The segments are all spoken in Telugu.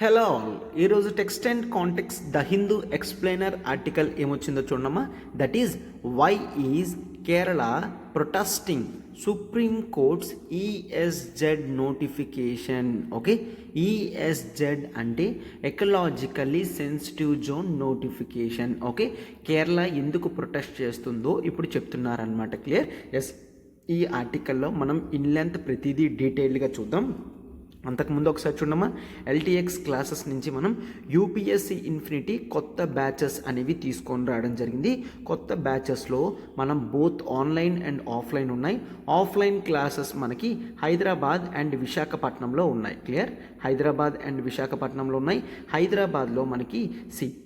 హలో ఆల్, ఈరోజు text and context the Hindu explainer article ఏమొచ్చిందో చూడమ్మా. That is why is Kerala protesting supreme courts ESZ notification. Okay, ESZ అంటే ecologically sensitive zone notification. Okay, Kerala ఎందుకు ప్రొటెస్ట్ చేస్తుందో ఇప్పుడు చెప్తున్నారనమాట. క్లియర్? ఎస్, ఈ ఆర్టికల్లో మనం ఇన్ లెంత్ ప్రతిదీ డీటెయిల్డ్గా చూద్దాం. అంతకుముందు ఒకసారి చూడమ్మా, ఎల్టీఎక్స్ క్లాసెస్ నుంచి మనం యూపీఎస్సీ ఇన్ఫినిటీ కొత్త బ్యాచెస్ అనేవి తీసుకొని రావడం జరిగింది. కొత్త బ్యాచెస్లో మనం బోత్ ఆన్లైన్ అండ్ ఆఫ్లైన్ ఉన్నాయి. ఆఫ్లైన్ క్లాసెస్ మనకి హైదరాబాద్ అండ్ విశాఖపట్నంలో ఉన్నాయి. క్లియర్? హైదరాబాద్ అండ్ విశాఖపట్నంలో ఉన్నాయి. హైదరాబాద్లో మనకి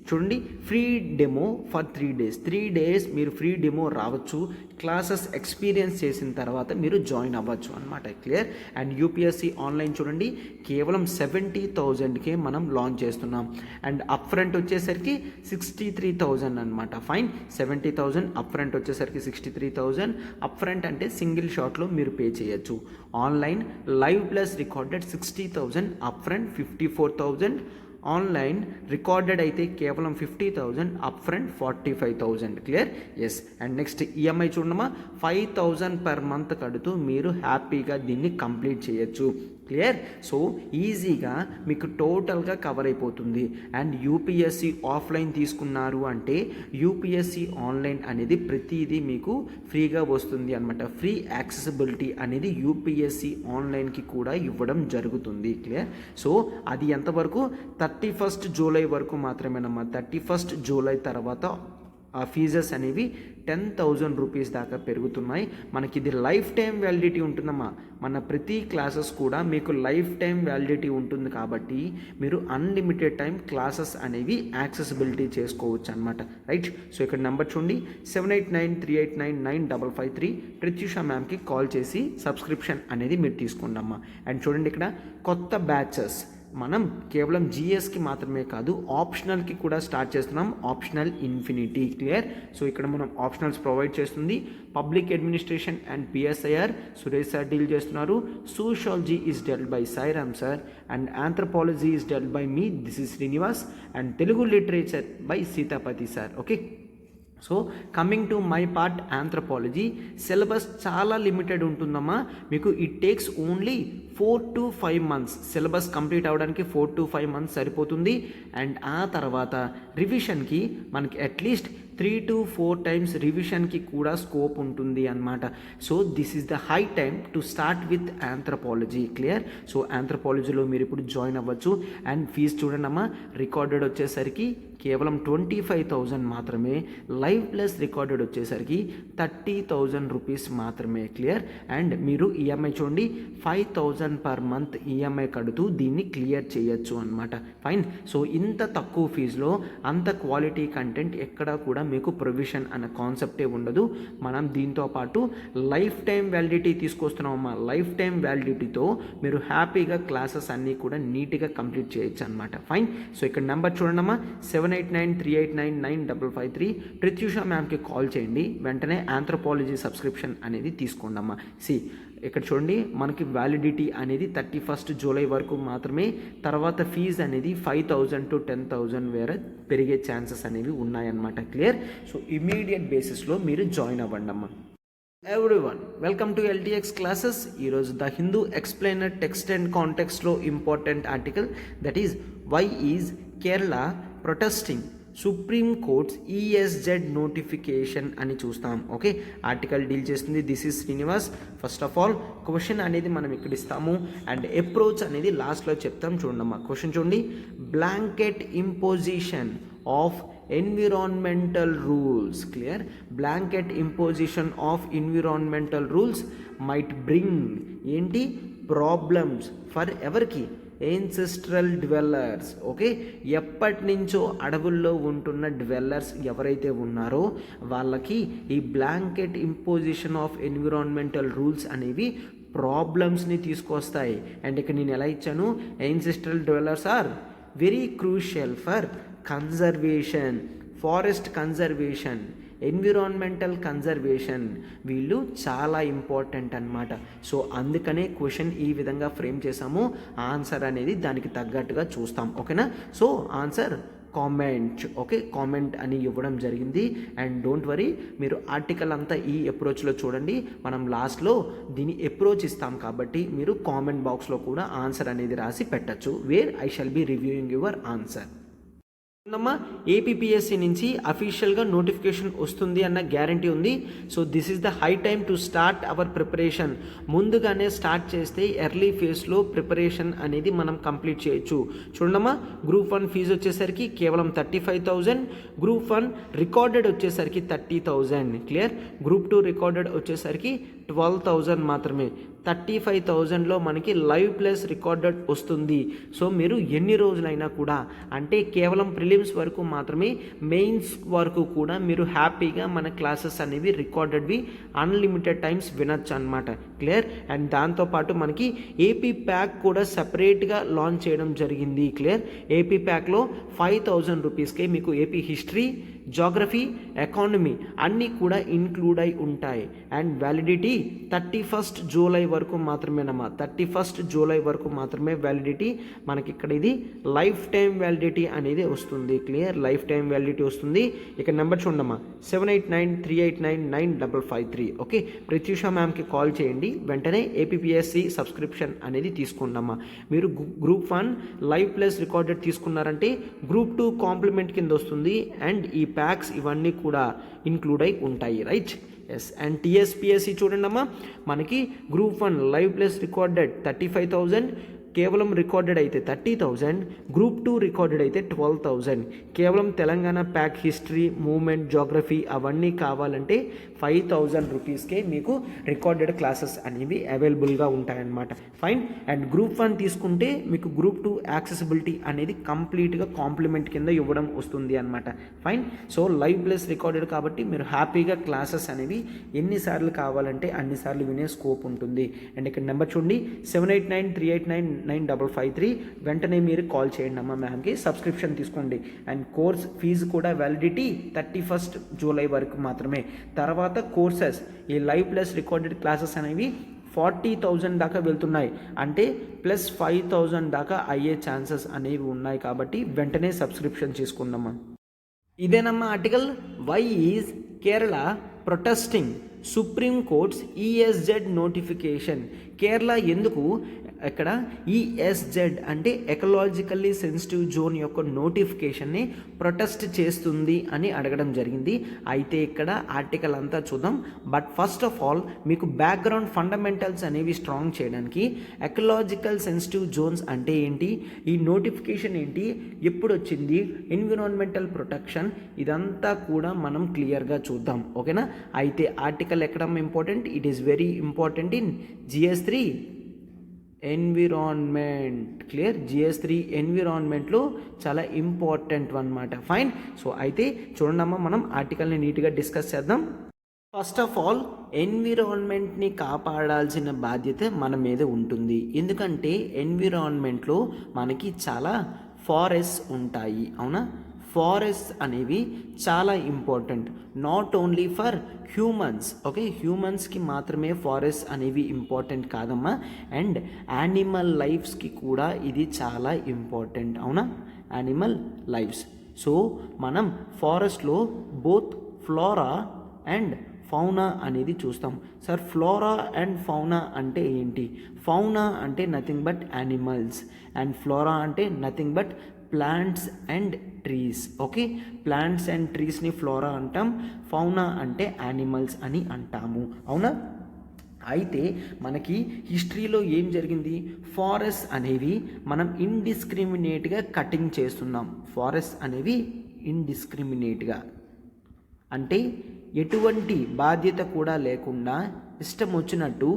చూడండి, free demo for 3 days. 3 days మీరు ఫ్రీ డెమో రావచ్చు. క్లాసెస్ ఎక్స్పీరియన్స్ చేసిన తర్వాత మీరు జాయిన్ అవ్వచ్చు అనమాట. క్లియర్? అండ్ యూపీఎస్సీ ఆన్లైన్ చూడండి, కేవలం 70,000కే మనం లాంచ్ చేస్తున్నాం. అండ్ అప్ ఫ్రంట్ వచ్చేసరికి 63,000 అనమాట. ఫైన్, 70,000 అప్ ఫ్రంట్ వచ్చేసరికి 63,000. అప్ ఫ్రంట్ అంటే సింగిల్ షాట్లో మీరు పే చేయొచ్చు. Online live plus recorded 60,000, upfront 54,000. Online recorded అయితే కేవలం 50,000, upfront 45,000. Clear? Yes. And next EMI చూడమ్మా, 5,000 పర్ మంత్ కడుతూ మీరు హ్యాపీగా దీన్ని కంప్లీట్ చేయొచ్చు. క్లియర్? సో ఈజీగా మీకు టోటల్గా కవర్ అయిపోతుంది. అండ్ యూపీఎస్సీ ఆఫ్లైన్ తీసుకున్నారు అంటే యూపీఎస్సీ ఆన్లైన్ అనేది ప్రతిదీ మీకు ఫ్రీగా వస్తుంది అనమాట. ఫ్రీ యాక్సెసిబిలిటీ అనేది యూపీఎస్సీ ఆన్లైన్కి కూడా ఇవ్వడం జరుగుతుంది. క్లియర్? సో అది ఎంతవరకు? 31st జూలై వరకు మాత్రమేనమ్మా. 31st జూలై తర్వాత ఆ ఫీజెస్ అనేవి 10,000 రూపీస్ దాకా పెరుగుతున్నాయి. మనకి ఇది లైఫ్ టైం వ్యాలిడిటీ ఉంటుందమ్మా. మన ప్రతి క్లాసెస్ కూడా మీకు లైఫ్ టైం వ్యాలిడిటీ ఉంటుంది కాబట్టి మీరు అన్లిమిటెడ్ టైం క్లాసెస్ అనేవి యాక్సెసిబిలిటీ చేసుకోవచ్చు అనమాట. రైట్? సో ఇక్కడ నెంబర్ చూడండి, 7893899553. ప్రత్యూష మ్యామ్కి కాల్ చేసి సబ్స్క్రిప్షన్ అనేది మీరు తీసుకోండి అమ్మా. అండ్ చూడండి, ఇక్కడ కొత్త బ్యాచెస్ మనం కేవలం జిఎస్కి మాత్రమే కాదు, ఆప్షనల్కి కూడా స్టార్ట్ చేస్తున్నాం. Optional infinity. క్లియర్? సో ఇక్కడ మనం ఆప్షనల్స్ ప్రొవైడ్ చేస్తుంది. Public administration and PSIR Suresh sir deal చేస్తున్నారు. Sociology is dealt by Sairam sir. And anthropology is dealt by me, this is Srinivas. And Telugu literature by Seethapathi sir. Okay, so coming to my part anthropology, syllabus చాలా లిమిటెడ్ ఉంటుందమ్మా. మీకు it takes only 4 to 5 months. Syllabus complete అవ్వడానికి 4 to 5 months సరిపోతుంది. అండ్ ఆ తర్వాత రివిజన్కి మనకి అట్లీస్ట్ 3 to 4 times రివిజన్కి కూడా స్కోప్ ఉంటుంది అన్నమాట. So this is the high time to start with anthropology. Clear? So ఆంథ్రపాలజీలో మీరు ఇప్పుడు జాయిన్ అవ్వచ్చు. అండ్ ఫీజు చూడండి అమ్మా, రికార్డెడ్ వచ్చేసరికి కేవలం 25,000 మాత్రమే. లైవ్ ప్లస్ రికార్డెడ్ వచ్చేసరికి 30,000 రూపీస్ మాత్రమే. క్లియర్? అండ్ మీరు ఈఎంఐ చూడండి, 5,000 పర్ మంత్ ఈఎంఐ కడుతూ దీన్ని క్లియర్ చేయొచ్చు అనమాట. ఫైన్. సో ఇంత తక్కువ ఫీజులో అంత క్వాలిటీ కంటెంట్ ఎక్కడా కూడా మీకు ప్రొవిజన్ అన్న కాన్సెప్టే ఉండదు. మనం దీంతో పాటు లైఫ్ టైం వ్యాలిడిటీ తీసుకొస్తున్నామమ్మా. లైఫ్ టైం వ్యాలిడిటీతో మీరు హ్యాపీగా క్లాసెస్ అన్నీ కూడా నీట్గా కంప్లీట్ చేయొచ్చు అనమాట. ఫైన్. సో ఇక్కడ నెంబర్ చూడండి అమ్మా, 7893899553. ప్రత్యూష మ్యామ్కి కాల్ చేయండి. వెంటనే ఆంథ్రపాలజీ సబ్స్క్రిప్షన్ అనేది తీసుకోండి అమ్మా. ఇక్కడ చూడండి, మనకి వ్యాలిడిటీ అనేది 31st జూలై వరకు మాత్రమే. తర్వాత ఫీజు అనేది 5,000 to 10,000 వేరే పెరిగే ఛాన్సెస్ అనేవి ఉన్నాయన్నమాట. క్లియర్? సో ఇమీడియట్ బేసిస్లో మీరు జాయిన్ అవ్వండి అమ్మా. Everyone, welcome to LTX classes. ఈరోజు the Hindu explainer text and కాంటెక్స్ట్లో important article, that is why is Kerala protesting supreme courts ESZ notification అని చూస్తాం. ఓకే, ఆర్టికల్ డీల్ చేస్తుంది. This is Srinivas. First of all question అనేది మనం ఇక్కడ ఇస్తాము అండ్ అప్రోచ్ అనేది లాస్ట్లో చెప్తాం. చూడమ్మా, క్వశ్చన్ చూడండి, blanket imposition of environmental rules. Clear? Blanket imposition of environmental rules might bring ఏంటి ప్రాబ్లమ్స్ ఫర్ ఎవరికి? ఏన్సెస్ట్రల్ డ్వెల్లర్స్. ఓకే, ఎప్పటి నుంచో అడవుల్లో ఉంటున్న డ్వెల్లర్స్ ఎవరైతే ఉన్నారో వాళ్ళకి ఈ blanket imposition of environmental rules అనేవి ప్రాబ్లమ్స్ని తీసుకొస్తాయి. అండ్ ఇక్కడ నేను ఎలా ఇచ్చాను, ancestral dwellers are very crucial for conservation, forest conservation, environmental conservation, వీళ్ళు చాలా ఇంపార్టెంట్ అన్నమాట. సో అందుకనే క్వశ్చన్ ఈ విధంగా ఫ్రేమ్ చేసాము. ఆన్సర్ అనేది దానికి తగ్గట్టుగా చూస్తాం. ఓకేనా? So answer comment. Okay, comment అని ఇవ్వడం జరిగింది. అండ్ డోంట్ వరీ, మీరు ఆర్టికల్ అంతా ఈ అప్రోచ్లో చూడండి. మనం లాస్ట్లో దీని అప్రోచ్ ఇస్తాం కాబట్టి మీరు కామెంట్ బాక్స్లో కూడా ఆన్సర్ అనేది రాసి పెట్టచ్చు, where I shall be reviewing your answer. APPSC నుంచి అఫీషియల్గా నోటిఫికేషన్ వస్తుంది అన్న గ్యారంటీ ఉంది. So this is the high time to start our preparation. ముందుగానే స్టార్ట్ చేస్తే ఎర్లీ ఫేజ్లో ప్రిపరేషన్ అనేది మనం కంప్లీట్ చేయొచ్చు. చూడమ్మా, గ్రూప్ 1 ఫీజు వచ్చేసరికి కేవలం 35,000, గ్రూప్ 1 రికార్డెడ్ వచ్చేసరికి 30,000. క్లియర్? గ్రూప్ 2 రికార్డెడ్ వచ్చేసరికి 12,000 మాత్రమే. 35,000లో మనకి లైవ్ ప్లస్ రికార్డెడ్ వస్తుంది. సో మీరు ఎన్ని రోజులైనా కూడా, అంటే కేవలం ప్రిలిమ్స్ వరకు మాత్రమే, మెయిన్స్ వరకు కూడా మీరు హ్యాపీగా మన క్లాసెస్ అనేవి రికార్డెడ్వి అన్లిమిటెడ్ టైమ్స్ వినొచ్చు అనమాట. క్లియర్? అండ్ దాంతోపాటు మనకి ఏపీ ప్యాక్ కూడా సపరేట్గా లాంచ్ చేయడం జరిగింది. క్లియర్? ఏపీ ప్యాక్లో 5,000 రూపీస్కే మీకు ఏపీ హిస్టరీ, జాగ్రఫీ, ఎకానమీ అన్నీ కూడా ఇంక్లూడ్ అయి ఉంటాయి. అండ్ వ్యాలిడిటీ 31 జూలై వరకు మాత్రమేనమ్మా. 31 జూలై వరకు మాత్రమే వ్యాలిడిటీ. మనకి ఇక్కడ ఇది లైఫ్ టైం వ్యాలిడిటీ అనేది వస్తుంది. క్లియర్? లైఫ్ టైం వ్యాలిడిటీ వస్తుంది. ఇక నెంబర్ చూడమ్మా, 7893899553. ఓకే, ప్రత్యూష మ్యామ్కి కాల్ చేయండి, వెంటనే ఏపీపీఎస్సీ సబ్స్క్రిప్షన్ అనేది తీసుకుందామా. మీరు గ్రూప్ 1 లైవ్ ప్లస్ రికార్డెడ్ తీసుకున్నారంటే గ్రూప్ 2 కాంప్లిమెంట్ కింద వస్తుంది. అండ్ ఈ ప్యాక్స్ ఇవన్నీ కూడా ఇంక్లూడ్ అయి ఉంటాయి. రైట్? ఎస్. అండ్ టీఎస్పీఎస్సీ చూడండి అమ్మా, మనకి గ్రూప్ 1 లైవ్ ప్లస్ రికార్డెడ్ 35,000, కేవలం రికార్డెడ్ అయితే 30,000, గ్రూప్ 2 రికార్డెడ్ అయితే 12,000. కేవలం Telangana pack history, movement, geography అవన్నీ కావాలంటే 5,000 రూపీస్కే మీకు రికార్డెడ్ క్లాసెస్ అనేవి అవైలబుల్గా ఉంటాయన్నమాట. ఫైన్. అండ్ గ్రూప్ 1 తీసుకుంటే మీకు గ్రూప్ 2 యాక్సెసిబిలిటీ అనేది కంప్లీట్గా కాంప్లిమెంట్ కింద ఇవ్వడం వస్తుంది అనమాట. Fine. So live plus recorded కాబట్టి మీరు హ్యాపీగా క్లాసెస్ అనేవి ఎన్నిసార్లు కావాలంటే అన్నిసార్లు వినే స్కోప్ ఉంటుంది. అండ్ ఇక్కడ నెంబర్ చూడండి, 7893899553. వెంటనే మీరు కాల్ చేయండి అమ్మ మ్యామ్కి, సబ్స్క్రిప్షన్ తీసుకోండి. అండ్ కోర్స్ ఫీజు కూడా వ్యాలిడిటీ 31 జూలై వరకు మాత్రమే. తర్వాత కోర్సెస్, ఈ లైవ్ ప్లస్ రికార్డెడ్ క్లాసెస్ అనేవి 40,000 దాకా వెళ్తున్నాయి. అంటే ప్లస్ 5,000 దాకా అయ్యే ఛాన్సెస్ అనేవి ఉన్నాయి. కాబట్టి వెంటనే సబ్స్క్రిప్షన్ చేసుకుందామా. ఇదేనమ్మా article, why is Kerala protesting supreme courts ESZ notification. Kerala ఎందుకు ఇక్కడ ఈఎస్జెడ్ అంటే ఎకలాజికల్లీ సెన్సిటివ్ జోన్ యొక్క నోటిఫికేషన్ని ప్రొటెస్ట్ చేస్తుంది అని అడగడం జరిగింది. అయితే ఇక్కడ ఆర్టికల్ అంతా చూద్దాం. బట్ ఫస్ట్ ఆఫ్ ఆల్ మీకు బ్యాక్గ్రౌండ్ ఫండమెంటల్స్ అనేవి స్ట్రాంగ్ చేయడానికి ఎకలాజికల్ సెన్సిటివ్ జోన్స్ అంటే ఏంటి, ఈ నోటిఫికేషన్ ఏంటి, ఎప్పుడు వచ్చింది, ఎన్విరాన్మెంటల్ ప్రొటెక్షన్, ఇదంతా కూడా మనం క్లియర్గా చూద్దాం. ఓకేనా? అయితే ఆర్టికల్ ఎక్కడ important, it is very important in GS3 environment. Clear? GS3 ఎన్విరాన్మెంట్లో చాలా ఇంపార్టెంట్ అన్నమాట. ఫైన్. సో అయితే చూడండమ్మా, మనం ఆర్టికల్ని నీట్గా డిస్కస్ చేద్దాం. ఫస్ట్ ఆఫ్ ఆల్ ఎన్విరాన్మెంట్ని కాపాడాల్సిన బాధ్యత మన మీద ఉంటుంది. ఎందుకంటే ఎన్విరాన్మెంట్లో మనకి చాలా ఫారెస్ట్ ఉంటాయి. అవునా? ఫారెస్ట్ అనేవి చాలా important, not only for humans. Okay, హ్యూమన్స్కి మాత్రమే ఫారెస్ట్ అనేవి ఇంపార్టెంట్ కాదమ్మా, అండ్ యానిమల్ లైఫ్స్కి కూడా ఇది చాలా ఇంపార్టెంట్. అవునా? Animal lifes. సో మనం ఫారెస్ట్లో బోత్ ఫ్లోరా అండ్ ఫౌనా అనేది చూస్తాం. సార్, ఫ్లోరా అండ్ ఫౌనా అంటే ఏంటి? ఫౌనా అంటే nothing but animals, and flora అంటే nothing but plants and trees. Okay, plants and ట్రీస్ని ఫ్లోరా అంటాం, ఫౌనా అంటే యానిమల్స్ అని అంటాము. అవునా? అయితే మనకి హిస్టరీలో ఏం జరిగింది, ఫారెస్ట్ అనేవి మనం ఇండిస్క్రిమినేట్గా కటింగ్ చేస్తున్నాం. ఫారెస్ట్ అనేవి ఇండిస్క్రిమినేట్గా అంటే ఎటువంటి బాధ్యత కూడా లేకుండా ఇష్టం వచ్చినట్టు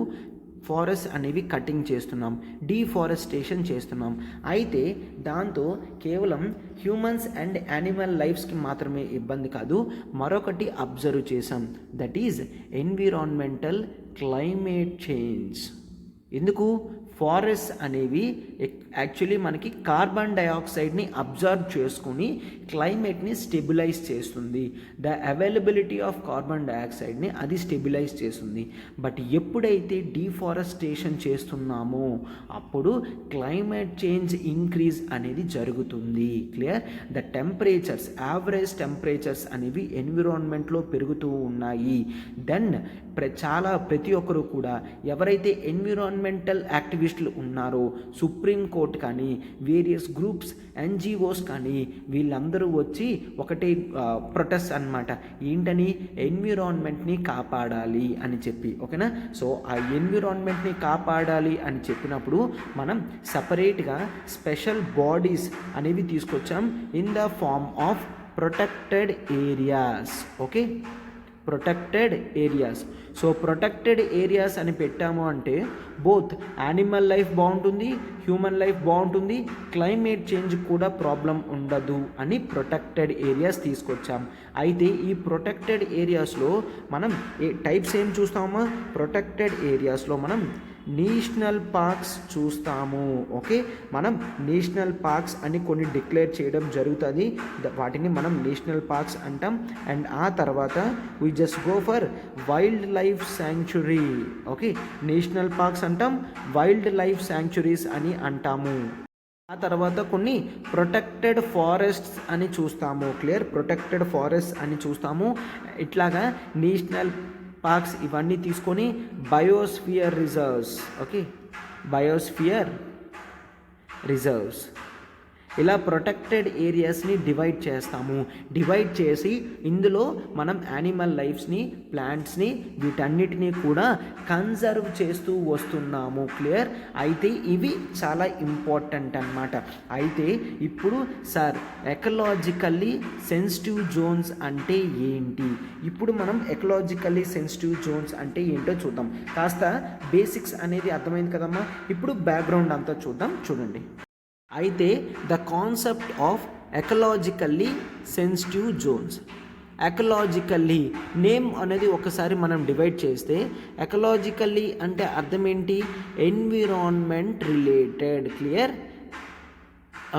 ఫారెస్ట్ అనేవి కటింగ్ చేస్తున్నాం, డీఫారెస్టేషన్ చేస్తున్నాం. అయితే దాంతో కేవలం హ్యూమన్స్ అండ్ యానిమల్ లైఫ్స్కి మాత్రమే ఇబ్బంది కాదు, మరొకటి అబ్జర్వ్ చేసాం, that is environmental climate change. ఎందుకు? ఫారెస్ట్ అనేవి యాక్చువల్లీ మనకి కార్బన్ డైఆక్సైడ్ని అబ్జర్వ్ చేసుకుని క్లైమేట్ని స్టెబిలైజ్ చేస్తుంది. ద అవైలబిలిటీ ఆఫ్ కార్బన్ డైఆక్సైడ్ని అది స్టెబిలైజ్ చేస్తుంది. బట్ ఎప్పుడైతే డీఫారెస్టేషన్ చేస్తున్నామో అప్పుడు క్లైమేట్ చేంజ్ ఇంక్రీజ్ అనేది జరుగుతుంది. Clear? The temperatures, average temperatures అనేవి ఎన్విరాన్మెంట్లో పెరుగుతూ ఉన్నాయి. దెన్ ప్రతి ఒక్కరు కూడా ఎవరైతే ఎన్విరాన్మెంటల్ యాక్టివిస్టులు ఉన్నారో, సుప్రీం కోర్ట్ కానీ, వేరియస్ గ్రూప్స్, ఎన్జిఓస్ కానీ, వీళ్ళందరూ వచ్చి ఒకటే ప్రొటెస్ట్ అన్నమాట. ఏంటని? ఎన్విరాన్మెంట్ని కాపాడాలి అని చెప్పి. ఓకేనా? సో ఆ ఎన్విరాన్మెంట్ని కాపాడాలి అని చెప్పినప్పుడు మనం సపరేట్గా స్పెషల్ బాడీస్ అనేవి తీసుకొచ్చాం in the form of protected areas. Okay, protected areas. So protected areas అని పెట్టాము అంటే బోత్ యానిమల్ లైఫ్ బాగుంటుంది, హ్యూమన్ లైఫ్ బాగుంటుంది, క్లైమేట్ చేంజ్ కూడా ప్రాబ్లం ఉండదు అని ప్రొటెక్టెడ్ ఏరియాస్ తీసుకొచ్చాం. అయితే ఈ ప్రొటెక్టెడ్ ఏరియాస్లో మనం టైప్స్ ఏం చూస్తామా? ప్రొటెక్టెడ్ ఏరియాస్లో మనం నేషనల్ పార్క్స్ చూస్తాము. ఓకే, మనం నేషనల్ పార్క్స్ అని కొన్ని డిక్లేర్ చేయడం జరుగుతుంది. వాటిని మనం నేషనల్ పార్క్స్ అంటాం. అండ్ ఆ తర్వాత we just go for wild life sanctuary. Okay, national parks అంటాం, వైల్డ్ లైఫ్ శాంక్చురీస్ అని అంటాము. ఆ తర్వాత కొన్ని ప్రొటెక్టెడ్ ఫారెస్ట్స్ అని చూస్తాము. క్లియర్? ప్రొటెక్టెడ్ ఫారెస్ట్ అని చూస్తాము. ఇట్లాగా నేషనల్ పార్క్స్ ఇవన్నీ తీసుకొని biosphere reserves. Okay, biosphere reserves ఇలా ప్రొటెక్టెడ్ ఏరియాస్ని డివైడ్ చేస్తాము. డివైడ్ చేసి ఇందులో మనం యానిమల్ లైఫ్స్ని, ప్లాంట్స్ని, వీటన్నిటినీ కూడా కన్జర్వ్ చేస్తూ వస్తున్నాము. క్లియర్? అయితే ఇవి చాలా ఇంపార్టెంట్ అన్నమాట. అయితే ఇప్పుడు సార్ ఎకలాజికల్లీ సెన్సిటివ్ జోన్స్ అంటే ఏంటి? ఇప్పుడు మనం ఎకలాజికల్లీ సెన్సిటివ్ జోన్స్ అంటే ఏంటో చూద్దాం. కాస్త బేసిక్స్ అనేది అర్థమైంది కదమ్మా. ఇప్పుడు బ్యాక్గ్రౌండ్ అంతా చూద్దాం. చూడండి. అయితే the concept of ecologically sensitive zones, ecologically name అనేది ఒకసారి మనం డివైడ్ చేస్తే ఎకలాజికల్లీ అంటే అర్థం ఏంటి? Environment related. Clear?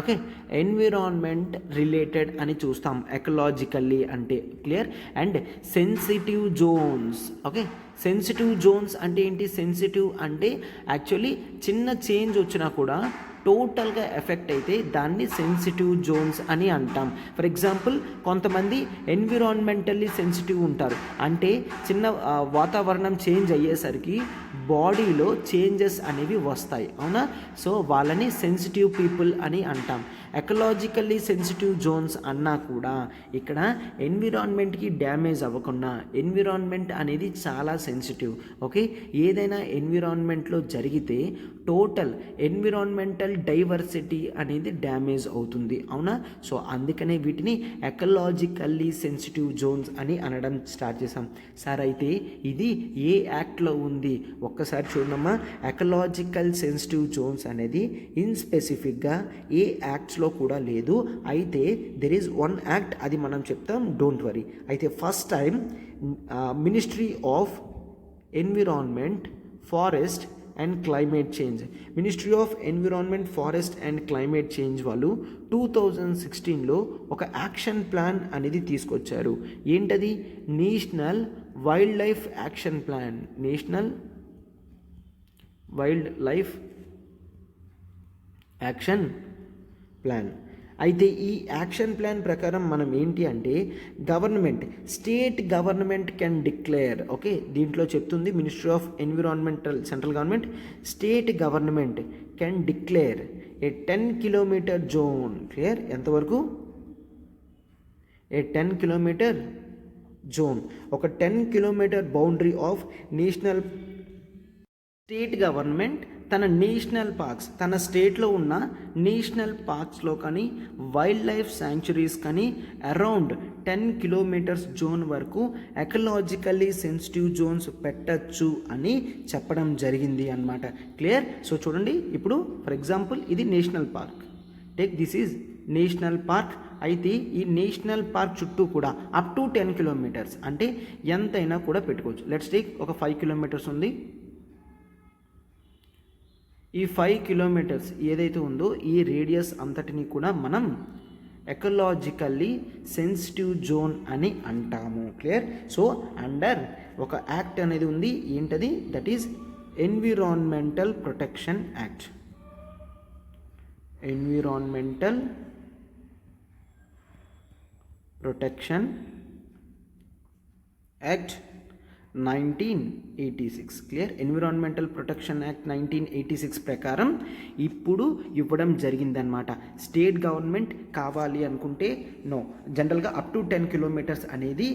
Okay, environment related అని చూస్తాం ఎకలాజికల్లీ అంటే. Clear? And sensitive zones. Okay, sensitive zones అంటే ఏంటి? సెన్సిటివ్ అంటే యాక్చువల్లీ చిన్న చేంజ్ వచ్చినా కూడా టోటల్గా ఎఫెక్ట్ అయితే దాన్ని సెన్సిటివ్ జోన్స్ అని అంటాం. ఫర్ ఎగ్జాంపుల్ కొంతమంది ఎన్విరాన్మెంటల్లీ సెన్సిటివ్ ఉంటారు. అంటే చిన్న వాతావరణం చేంజ్ అయ్యేసరికి బాడీలో చేంజెస్ అనేవి వస్తాయి. అవునా? సో వాళ్ళని సెన్సిటివ్ పీపుల్ అని అంటాం. ఎకలాజికల్లీ సెన్సిటివ్ జోన్స్ అన్నా కూడా ఇక్కడ ఎన్విరాన్మెంట్కి డ్యామేజ్ అవ్వకుండా, ఎన్విరాన్మెంట్ అనేది చాలా సెన్సిటివ్. ఓకే, ఏదైనా ఎన్విరాన్మెంట్లో జరిగితే టోటల్ ఎన్విరాన్మెంటల్ డైవర్సిటీ అనేది డ్యామేజ్ అవుతుంది. అవునా? సో అందుకనే వీటిని ఎకలాజికల్లీ సెన్సిటివ్ జోన్స్ అని అనడం స్టార్ట్ చేసాం. సార్ అయితే ఇది ఏ యాక్ట్లో ఉంది? ఒక్కసారి చూడమ్మా. ఎకలాజికల్ సెన్సిటివ్ జోన్స్ అనేది ఇన్ స్పెసిఫిక్గా ఏ యాక్ట్స్లో కూడా లేదు. అయితే దెర్ ఈజ్ వన్ యాక్ట్, అది మనం చెప్తాం, డోంట్ వరీ. అయితే first time ministry of environment, forest and climate change, ministry of environment, forest and climate change వాళ్ళు 2016లో ఒక యాక్షన్ ప్లాన్ అనేది తీసుకొచ్చారు. ఏంటది? National wild life action plan. National wild life action plan. అయితే ఈ యాక్షన్ ప్లాన్ ప్రకారం మనం ఏంటి అంటే government, state government can declare. Okay, దీంట్లో చెప్తుంది ministry of environmental, central government, state government can declare a 10 kilometer zone. Clear? ఎంతవరకు? ఏ 10 కిలోమీటర్ జోన్, ఒక 10 kilometer boundary of national. State government తన నేషనల్ పార్క్స్, తన స్టేట్లో ఉన్న నేషనల్ పార్క్స్లో కానీ వైల్డ్ లైఫ్ శాంక్చురీస్ కానీ అరౌండ్ 10 కిలోమీటర్స్ జోన్ వరకు ఎకలాజికల్లీ సెన్సిటివ్ జోన్స్ పెట్టచ్చు అని చెప్పడం జరిగింది అన్నమాట. క్లియర్? సో చూడండి, ఇప్పుడు ఫర్ ఎగ్జాంపుల్ ఇది national park. Take this is national park. అయితే ఈ నేషనల్ పార్క్ చుట్టూ కూడా అప్ టు 10 కిలోమీటర్స్ అంటే ఎంతైనా కూడా పెట్టుకోవచ్చు. లెట్స్ టేక్ ఒక 5 కిలోమీటర్స్ ఉంది. ఈ 5 కిలోమీటర్స్ ఏదైతే ఉందో ఈ రేడియస్ అంతటిని కూడా మనం ఎకలాజికల్లీ సెన్సిటివ్ జోన్ అని అంటాము. క్లియర్? సో అండర్ ఒక యాక్ట్ అనేది ఉంది, ఏంటది? That is environmental protection act. Environmental protection act 1986. Clear? Environmental protection act 1986 ప్రకారం ఇప్పుడు ఇవ్వడం జరిగిందనమాట. స్టేట్ గవర్నమెంట్ కావాలి అనుకుంటే నో, జనరల్గా అప్ టు 10 కిలోమీటర్స్ అనేది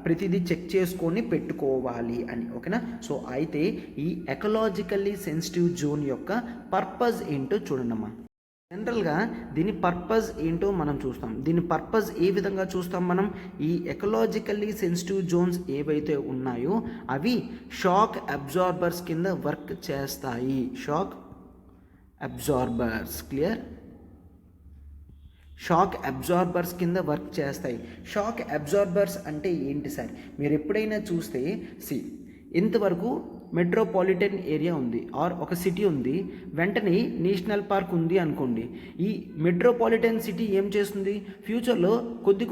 ప్రతిదీ చెక్ చేసుకొని పెట్టుకోవాలి అని. ఓకేనా? సో అయితే ఈ ఎకలాజికల్లీ సెన్సిటివ్ జోన్ యొక్క పర్పస్ ఏంటో చూడండమ్మా. జనరల్గా దీని పర్పస్ ఏంటో మనం చూస్తాం. దీని పర్పస్ ఏ విధంగా చూస్తాం మనం? ఈ ఎకలాజికల్లీ సెన్సిటివ్ జోన్స్ ఏవైతే ఉన్నాయో అవి షాక్ అబ్జార్బర్స్ కింద వర్క్ చేస్తాయి. Shock absorbers. Clear? Shock absorbers కింద వర్క్ చేస్తాయి. షాక్ అబ్జార్బర్స్ అంటే ఏంటి సార్? మీరు ఎప్పుడైనా చూస్తే ఇంతవరకు మెట్రోపాలిటన్ ఏరియా ఉంది ఆర్ ఒక సిటీ ఉంది, వెంటనే నేషనల్ పార్క్ ఉంది అనుకోండి. ఈ మెట్రోపాలిటన్ సిటీ ఏం చేస్తుంది? ఫ్యూచర్లో కొద్ది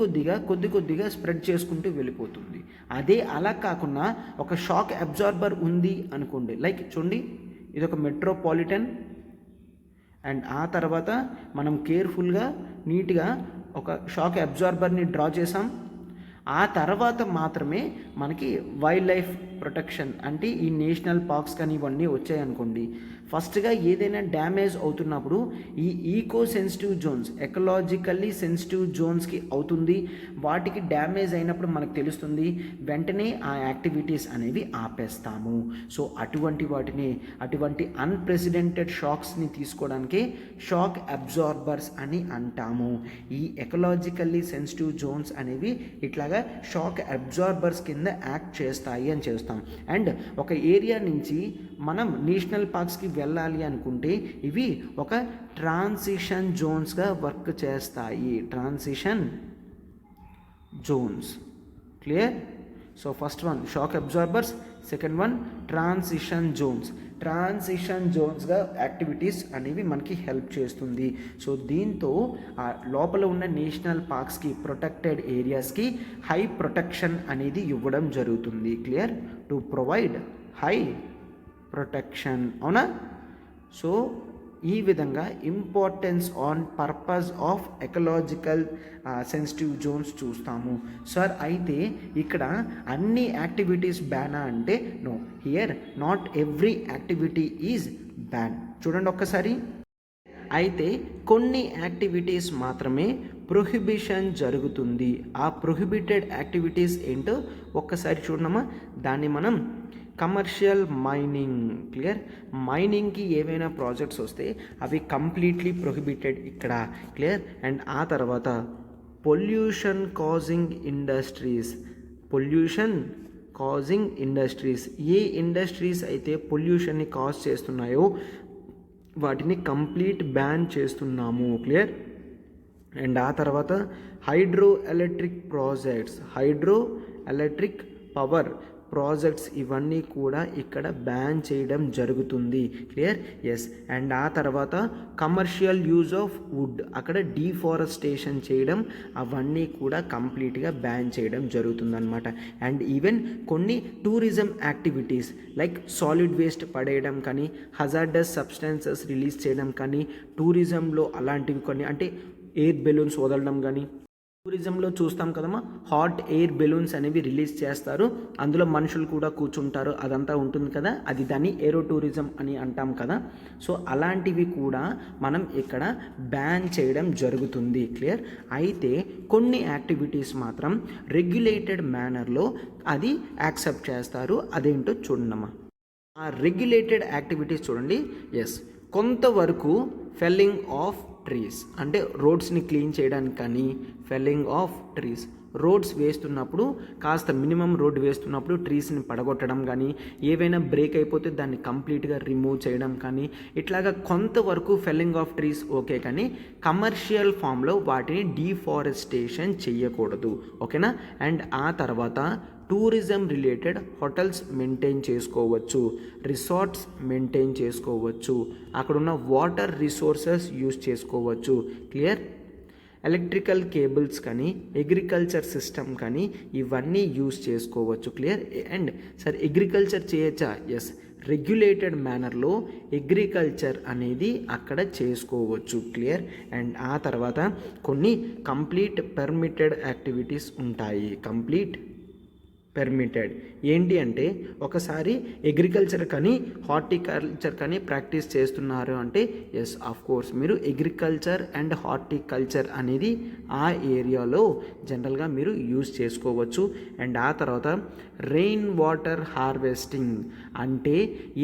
కొద్దిగా స్ప్రెడ్ చేసుకుంటూ వెళ్ళిపోతుంది. అదే అలా కాకుండా ఒక షాక్ అబ్జార్బర్ ఉంది అనుకోండి. లైక్ చూడండి, ఇది ఒక మెట్రోపాలిటన్ అండ్ ఆ తర్వాత మనం కేర్ఫుల్గా నీట్గా ఒక షాక్ అబ్జార్బర్ని డ్రా చేసాం. ఆ తర్వాత మాత్రమే మనకి వైల్డ్ లైఫ్ ప్రొటెక్షన్ అంటే ఈ నేషనల్ పార్క్స్ కానీ ఇవన్నీ వచ్చాయనుకోండి. ఫస్ట్గా ఏదైనా డ్యామేజ్ అవుతున్నప్పుడు ఈ eco sensitive zones, ecologically sensitive జోన్స్కి అవుతుంది. వాటికి డ్యామేజ్ అయినప్పుడు మనకు తెలుస్తుంది, వెంటనే ఆ యాక్టివిటీస్ అనేవి ఆపేస్తాము. సో అటువంటి అన్ప్రెసిడెంటెడ్ షాక్స్ని తీసుకోవడానికే షాక్ అబ్జార్బర్స్ అని అంటాము. ఈ ఎకలాజికల్లీ సెన్సిటివ్ జోన్స్ అనేవి ఇట్లాగా షాక్ అబ్జార్బర్స్ కింద యాక్ట్ చేస్తాయి అని చేస్తాం. అండ్ ఒక ఏరియా నుంచి మనం నేషనల్ పార్క్స్కి వెళ్ళాలి అనుకుంటే ఇవి ఒక ట్రాన్సిషన్ జోన్స్గా వర్క్ చేస్తాయి. Transition zones. Clear? So first one shock absorbers, second one transition zones. Transition జోన్స్గా యాక్టివిటీస్ అనేవి మనకి హెల్ప్ చేస్తుంది. సో దీంతో ఆ లోపల ఉన్న నేషనల్ పార్క్స్కి, ప్రొటెక్టెడ్ ఏరియాస్కి హై ప్రొటెక్షన్ అనేది ఇవ్వడం జరుగుతుంది. Clear? To provide high protection. అవునా? సో ఈ విధంగా importance on purpose of ecological sensitive zones చూస్తాము. సార్ అయితే ఇక్కడ అన్ని యాక్టివిటీస్ బ్యానా అంటే no, here not every activity is ban. చూడండి ఒక్కసారి. అయితే కొన్ని యాక్టివిటీస్ మాత్రమే ప్రొహిబిషన్ జరుగుతుంది. ఆ ప్రొహిబిటెడ్ యాక్టివిటీస్ ఏంటో ఒక్కసారి చూడమ్మా. దాన్ని మనం కమర్షియల్ మైనింగ్. క్లియర్? మైనింగ్కి ఏవైనా ప్రాజెక్ట్స్ వస్తే అవి కంప్లీట్లీ ప్రొహిబిటెడ్ ఇక్కడ. క్లియర్? అండ్ ఆ తర్వాత pollution causing industries. Pollution causing industries, ఏ ఇండస్ట్రీస్ అయితే పొల్యూషన్ని కాజ్ చేస్తున్నాయో వాటిని కంప్లీట్ బ్యాన్ చేస్తున్నాము. క్లియర్? అండ్ ఆ తర్వాత hydro electric projects, hydro electric power projects ఇవన్నీ కూడా ఇక్కడ బ్యాన్ చేయడం జరుగుతుంది. క్లియర్? ఎస్. అండ్ ఆ తర్వాత కమర్షియల్ యూజ్ ఆఫ్ వుడ్, అక్కడ డీఫారెస్టేషన్ చేయడం అవన్నీ కూడా కంప్లీట్గా బ్యాన్ చేయడం జరుగుతుందన్నమాట. అండ్ ఈవెన్ కొన్ని tourism activities like solid waste పడేయడం కానీ, హజార్డస్ సబ్స్టెన్సెస్ రిలీజ్ చేయడం కానీ, టూరిజంలో అలాంటివి కొన్ని అంటే ఎయిర్ బెలూన్స్ వదలడం కానీ, టూరిజంలో చూస్తాం కదమ్మా, హాట్ ఎయిర్ బెలూన్స్ అనేవి రిలీజ్ చేస్తారు, అందులో మనుషులు కూడా కూర్చుంటారు, అదంతా ఉంటుంది కదా, అది దాన్ని ఏరో టూరిజం అని అంటాం కదా. సో అలాంటివి కూడా మనం ఇక్కడ బ్యాన్ చేయడం జరుగుతుంది. క్లియర్? అయితే కొన్ని యాక్టివిటీస్ మాత్రం రెగ్యులేటెడ్ మేనర్లో అది యాక్సెప్ట్ చేస్తారు. అదేంటో చూడమ్మా. ఆ రెగ్యులేటెడ్ యాక్టివిటీస్ చూడండి. ఎస్, కొంతవరకు ఫెల్లింగ్ ఆఫ్ ట్రీస్ అంటే రోడ్స్ని క్లీన్ చేయడానికి కానీ, ఫెల్లింగ్ ఆఫ్ ట్రీస్ రోడ్స్ వేస్తున్నప్పుడు కాస్త మినిమం రోడ్ వేస్తున్నప్పుడు ట్రీస్ని పడగొట్టడం కానీ, ఏవైనా బ్రేక్ అయిపోతే దాన్ని కంప్లీట్గా రిమూవ్ చేయడం కానీ, ఇట్లాగా కొంతవరకు ఫెల్లింగ్ ఆఫ్ ట్రీస్ ఓకే, కానీ కమర్షియల్ ఫామ్లో వాటిని డీఫారెస్టేషన్ చేయకూడదు. ఓకేనా? అండ్ ఆ తర్వాత టూరిజం రిలేటెడ్ హోటల్స్ మెయింటైన్ చేసుకోవచ్చు, రిసార్ట్స్ మెయింటైన్ చేసుకోవచ్చు, అక్కడున్న వాటర్ రిసోర్సెస్ యూజ్ చేసుకోవచ్చు. క్లియర్? ఎలక్ట్రికల్ కేబుల్స్ కానీ అగ్రికల్చర్ సిస్టమ్ కానీ ఇవన్నీ యూజ్ చేసుకోవచ్చు. క్లియర్? అండ్ సార్ అగ్రికల్చర్ చేయొచ్చా? ఎస్, రెగ్యులేటెడ్ మేనర్లో అగ్రికల్చర్ అనేది అక్కడ చేసుకోవచ్చు. క్లియర్? అండ్ ఆ తర్వాత కొన్ని కంప్లీట్ పర్మిటెడ్ యాక్టివిటీస్ ఉంటాయి. కంప్లీట్ పర్మిటెడ్ ఏంటి అంటే, ఒకసారి అగ్రికల్చర్ కానీ హార్టికల్చర్ కానీ ప్రాక్టీస్ చేస్తున్నారు అంటే ఎస్ ఆఫ్ కోర్స్ మీరు అగ్రికల్చర్ అండ్ హార్టికల్చర్ అనేది ఆ ఏరియాలో జనరల్గా మీరు యూజ్ చేసుకోవచ్చు. అండ్ ఆ తర్వాత రెయిన్ వాటర్ హార్వెస్టింగ్ అంటే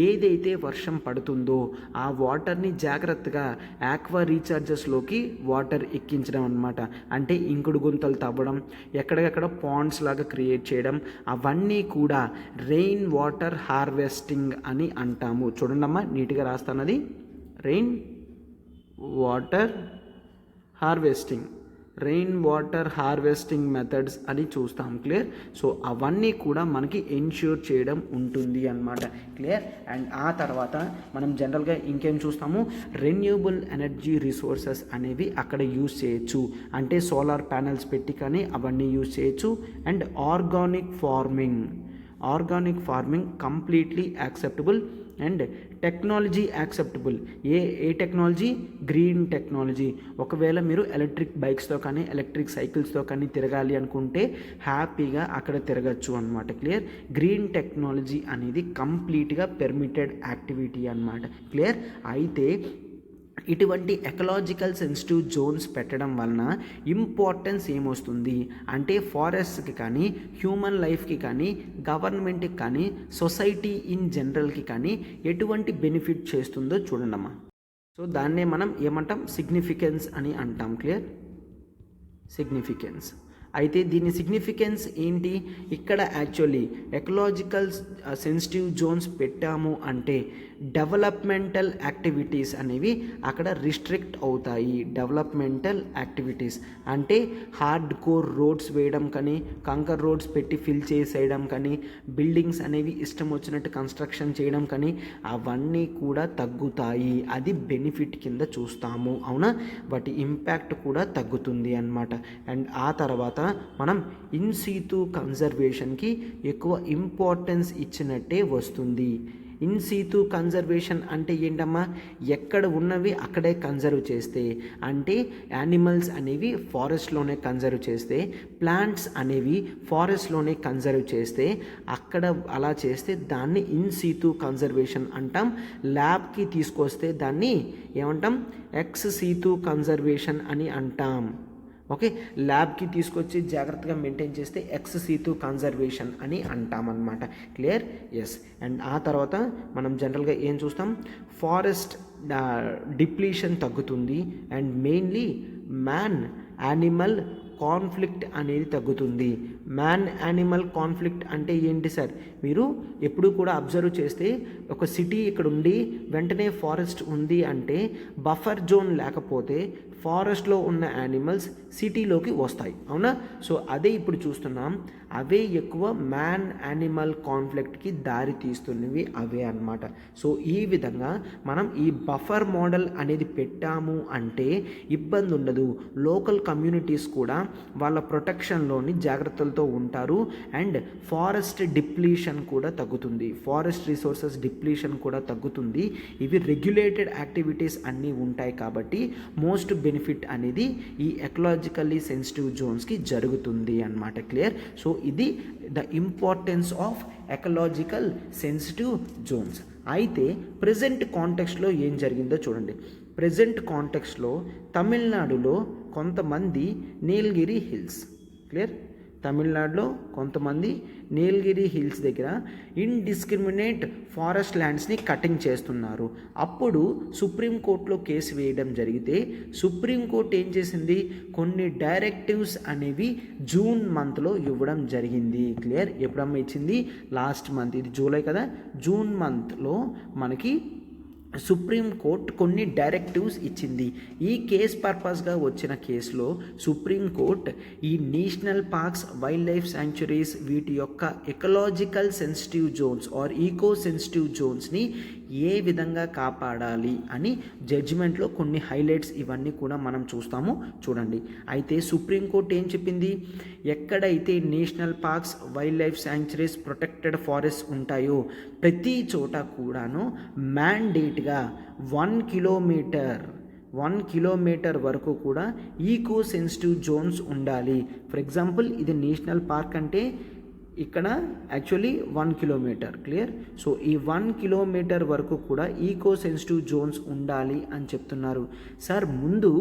ఏదైతే వర్షం పడుతుందో ఆ వాటర్ని జాగ్రత్తగా ఆక్వా రీఛార్జెస్లోకి వాటర్ ఎక్కించడం అనమాట. అంటే ఇంకుడు గుంతలు తవ్వడం, ఎక్కడికక్కడ పాండ్స్ లాగా క్రియేట్ చేయడం, అవన్నీ కూడా రెయిన్ వాటర్ హార్వెస్టింగ్ అని అంటాము. చూడండమ్మా, నీట్గా రాస్తానది. Rain water harvesting, rain water harvesting methods అని చూస్తాం. క్లియర్? సో అవన్నీ కూడా మనకి ఎన్ష్యూర్ చేయడం ఉంటుంది అన్నమాట. క్లియర్? అండ్ ఆ తర్వాత మనం జనరల్గా ఇంకేం చూస్తాము, రెన్యూబుల్ ఎనర్జీ రిసోర్సెస్ అనేవి అక్కడ యూజ్ చేయొచ్చు. అంటే సోలార్ ప్యానెల్స్ పెట్టి కానీ అవన్నీ యూజ్ చేయొచ్చు. And organic farming completely acceptable and technology acceptable. A technology? Green technology. ఒకవేళ మీరు ఎలక్ట్రిక్ బైక్స్తో కానీ ఎలక్ట్రిక్ సైకిల్స్తో కానీ తిరగాలి అనుకుంటే హ్యాపీగా అక్కడ తిరగచ్చు అనమాట. క్లియర్? గ్రీన్ టెక్నాలజీ అనేది కంప్లీట్గా పెర్మిటెడ్ యాక్టివిటీ అనమాట. క్లియర్? అయితే ఇటువంటి ఎకలాజికల్ సెన్సిటివ్ జోన్స్ పెట్టడం వలన ఇంపార్టెన్స్ ఏమొస్తుంది అంటే, ఫారెస్ట్కి కానీ హ్యూమన్ లైఫ్కి కానీ గవర్నమెంట్కి కానీ సొసైటీ ఇన్ జనరల్కి కానీ ఎటువంటి బెనిఫిట్ చేస్తుందో చూడండమ్మా. సో దాన్నే మనం ఏమంటాం, సిగ్నిఫికెన్స్ అని అంటాం. క్లియర్? సిగ్నిఫికెన్స్. అయితే దీని సిగ్నిఫికెన్స్ ఏంటి? ఇక్కడ యాక్చువల్లీ ఎకలాజికల్ సెన్సిటివ్ జోన్స్ పెట్టాము అంటే డెవలప్మెంటల్ యాక్టివిటీస్ అనేవి అక్కడ రిస్ట్రిక్ట్ అవుతాయి. డెవలప్మెంటల్ యాక్టివిటీస్ అంటే హార్డ్ కోర్ రోడ్స్ వేయడం కానీ, కంకర్ రోడ్స్ పెట్టి ఫిల్ చేసేయడం కానీ, బిల్డింగ్స్ అనేవి ఇష్టం వచ్చినట్టు కన్స్ట్రక్షన్ చేయడం కానీ అవన్నీ కూడా తగ్గుతాయి. అది బెనిఫిట్ కింద చూస్తాము. అవునా? వాటి ఇంపాక్ట్ కూడా తగ్గుతుంది అన్నమాట. అండ్ ఆ తర్వాత మనం ఇన్ సీతు కన్జర్వేషన్కి ఎక్కువ ఇంపార్టెన్స్ ఇచ్చినట్టే వస్తుంది. ఇన్ సీతు కన్జర్వేషన్ అంటే ఏంటమ్మా, ఎక్కడ ఉన్నవి అక్కడే కన్జర్వ్ చేస్తే, అంటే యానిమల్స్ అనేవి ఫారెస్ట్లోనే కన్జర్వ్ చేస్తే, ప్లాంట్స్ అనేవి ఫారెస్ట్లోనే కన్జర్వ్ చేస్తే, అక్కడ అలా చేస్తే దాన్ని ఇన్ సీతు కన్జర్వేషన్ అంటాం. ల్యాబ్కి తీసుకొస్తే దాన్ని ఏమంటాం, ఎక్స్ సీతు కన్జర్వేషన్ అని అంటాం. ఓకే, ల్యాబ్కి తీసుకొచ్చి జాగ్రత్తగా మెయింటైన్ చేస్తే ఎక్స్ సీతు కన్జర్వేషన్ అని అంటామన్నమాట. క్లియర్? ఎస్. అండ్ ఆ తర్వాత మనం జనరల్గా ఏం చూస్తాం, ఫారెస్ట్ డిప్లీషన్ తగ్గుతుంది. And mainly man animal conflict అనేది తగ్గుతుంది. మ్యాన్ యానిమల్ కాన్ఫ్లిక్ట్ అంటే ఏంటి సార్? మీరు ఎప్పుడు కూడా అబ్జర్వ్ చేస్తే ఒక సిటీ ఇక్కడ ఉండి వెంటనే ఫారెస్ట్ ఉంది అంటే బఫర్ జోన్ లేకపోతే ఫారెస్ట్లో ఉన్న యానిమల్స్ సిటీలోకి వస్తాయి. అవునా? సో అదే ఇప్పుడు చూస్తున్నాం, అవే ఎక్కువ మ్యాన్ యానిమల్ కాన్ఫ్లిక్ట్కి దారి తీస్తున్నవి అవే అన్నమాట. సో ఈ విధంగా మనం ఈ బఫర్ మోడల్ అనేది పెట్టాము అంటే ఇబ్బంది ఉండదు. లోకల్ కమ్యూనిటీస్ కూడా వాళ్ళ ప్రొటెక్షన్లోని జాగ్రత్తలతో ఉంటారు. అండ్ ఫారెస్ట్ డిప్లీషన్ కూడా తగ్గుతుంది, ఫారెస్ట్ రిసోర్సెస్ డిప్లీషన్ కూడా తగ్గుతుంది. ఇవి రెగ్యులేటెడ్ యాక్టివిటీస్ అన్నీ ఉంటాయి కాబట్టి మోస్ట్ బెనిఫిట్ అనేది ఈ ఎకలాజికల్లీ సెన్సిటివ్ జోన్స్కి జరుగుతుంది అన్నమాట. క్లియర్? సో ఇది the importance of ecological sensitive zones. అయితే ప్రజెంట్ కాంటెక్స్ట్లో ఏం జరిగిందో చూడండి. ప్రజెంట్ కాంటెక్స్ట్లో తమిళనాడులో కొంతమంది నీలగిరి హిల్స్, క్లియర్, తమిళనాడులో కొంతమంది నీలగిరి హిల్స్ దగ్గర ఇండిస్క్రిమినేట్ ఫారెస్ట్ ల్యాండ్స్ని కటింగ్ చేస్తున్నారు. అప్పుడు సుప్రీంకోర్టులో కేసు వేయడం జరిగితే సుప్రీంకోర్టు ఏం చేసింది, కొన్ని డైరెక్టివ్స్ అనేవి జూన్ మంత్లో ఇవ్వడం జరిగింది. క్లియర్? ఎప్పుడమ్మా ఇచ్చింది? లాస్ట్ మంత్, ఇది జూలై కదా, జూన్ మంత్లో మనకి సుప్రీంకోర్టు కొన్ని డైరెక్టివ్స్ ఇచ్చింది. ఈ కేస్ పర్పస్గా వచ్చిన కేసులో సుప్రీంకోర్టు ఈ national parks, wild life sanctuaries వీటి యొక్క ecological sensitive zones or eco sensitive జోన్స్ని ఏ విధంగా కాపాడాలి అని జడ్జిమెంట్లో కొన్ని హైలైట్స్ ఇవన్నీ కూడా మనం చూస్తాము. చూడండి, అయితే సుప్రీంకోర్టు ఏం చెప్పింది, ఎక్కడైతే national parks, wild life sanctuaries, protected forest ఉంటాయో ప్రతి చోట కూడాను మ్యాండేట్గా 1 కిలోమీటర్ వరకు కూడా ఈకో సెన్సిటివ్ జోన్స్ ఉండాలి. ఫర్ ఎగ్జాంపుల్ ఇది నేషనల్ పార్క్ అంటే ఇక్కడ యాక్చువల్లీ 1 కిలోమీటర్, క్లియర్. సో ఈ 1 కిలోమీటర్ వరకు కూడా ఈకో సెన్సిటివ్ జోన్స్ ఉండాలి అని చెప్తున్నారు. సార్ ముందు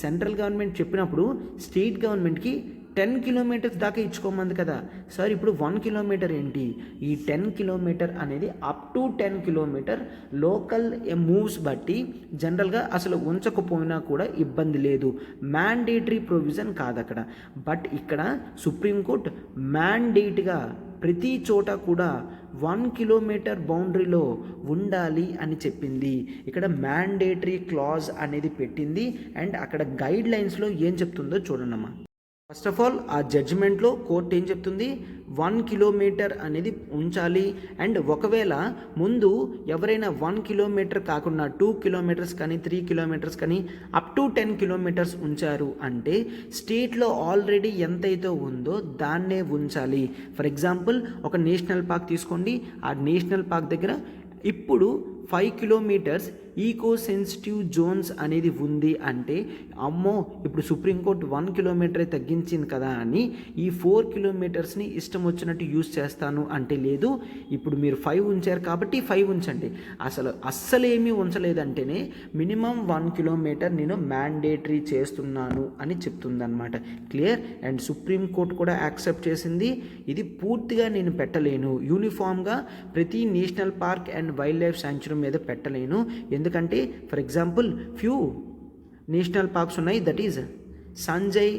సెంట్రల్ గవర్నమెంట్ చెప్పినప్పుడు స్టేట్ గవర్నమెంట్కి 10 కిలోమీటర్స్ దాకా ఇచ్చుకోమంది కదా సార్. ఇప్పుడు 1 కిలోమీటర్ ఏంటి? ఈ 10 కిలోమీటర్ అనేది up to 10 kilometer local moves బట్టి జనరల్గా అసలు ఉంచకపోయినా కూడా ఇబ్బంది లేదు, మ్యాండేటరీ ప్రొవిజన్ కాదు అక్కడ. బట్ ఇక్కడ సుప్రీంకోర్టు మ్యాండేట్గా ప్రతి చోట కూడా 1 కిలోమీటర్ బౌండరీలో ఉండాలి అని చెప్పింది. ఇక్కడ మ్యాండేటరీ క్లాజ్ అనేది పెట్టింది. అండ్ అక్కడ గైడ్ లైన్స్లో ఏం చెప్తుందో చూడండమ్మా. ఫస్ట్ ఆఫ్ ఆల్ ఆ జడ్జిమెంట్లో కోర్టు ఏం చెప్తుంది, 1 కిలోమీటర్ అనేది ఉంచాలి. అండ్ ఒకవేళ ముందు ఎవరైనా 1 కిలోమీటర్ కాకుండా 2 కిలోమీటర్స్ కానీ 3 కిలోమీటర్స్ కానీ అప్ టు 10 కిలోమీటర్స్ ఉంచారు అంటే స్టేట్లో ఆల్రెడీ ఎంతైతే ఉందో దాన్నే ఉంచాలి. ఫర్ ఎగ్జాంపుల్ ఒక నేషనల్ పార్క్ తీసుకోండి, ఆ నేషనల్ పార్క్ దగ్గర ఇప్పుడు 5 కిలోమీటర్స్ ఈకో సెన్సిటివ్ జోన్స్ అనేది ఉంది అంటే అమ్మో ఇప్పుడు సుప్రీంకోర్టు 1 కిలోమీటరే తగ్గించింది కదా అని ఈ 4 కిలోమీటర్స్ని ఇష్టం వచ్చినట్టు యూజ్ చేస్తాను అంటే లేదు. ఇప్పుడు మీరు 5 ఉంచారు కాబట్టి 5 ఉంచండి. అస్సలు ఏమీ ఉంచలేదంటేనే మినిమం 1 కిలోమీటర్ నేను మ్యాండేటరీ చేస్తున్నాను అని చెప్తుందన్నమాట, క్లియర్. అండ్ సుప్రీంకోర్టు కూడా యాక్సెప్ట్ చేసింది, ఇది పూర్తిగా నేను పెట్టలేను, యూనిఫామ్గా ప్రతి national park and wildlife sanctuary మీద పెట్టలేను. ఎందుకంటే for example few national parks ఉన్నాయి, that is Sanjay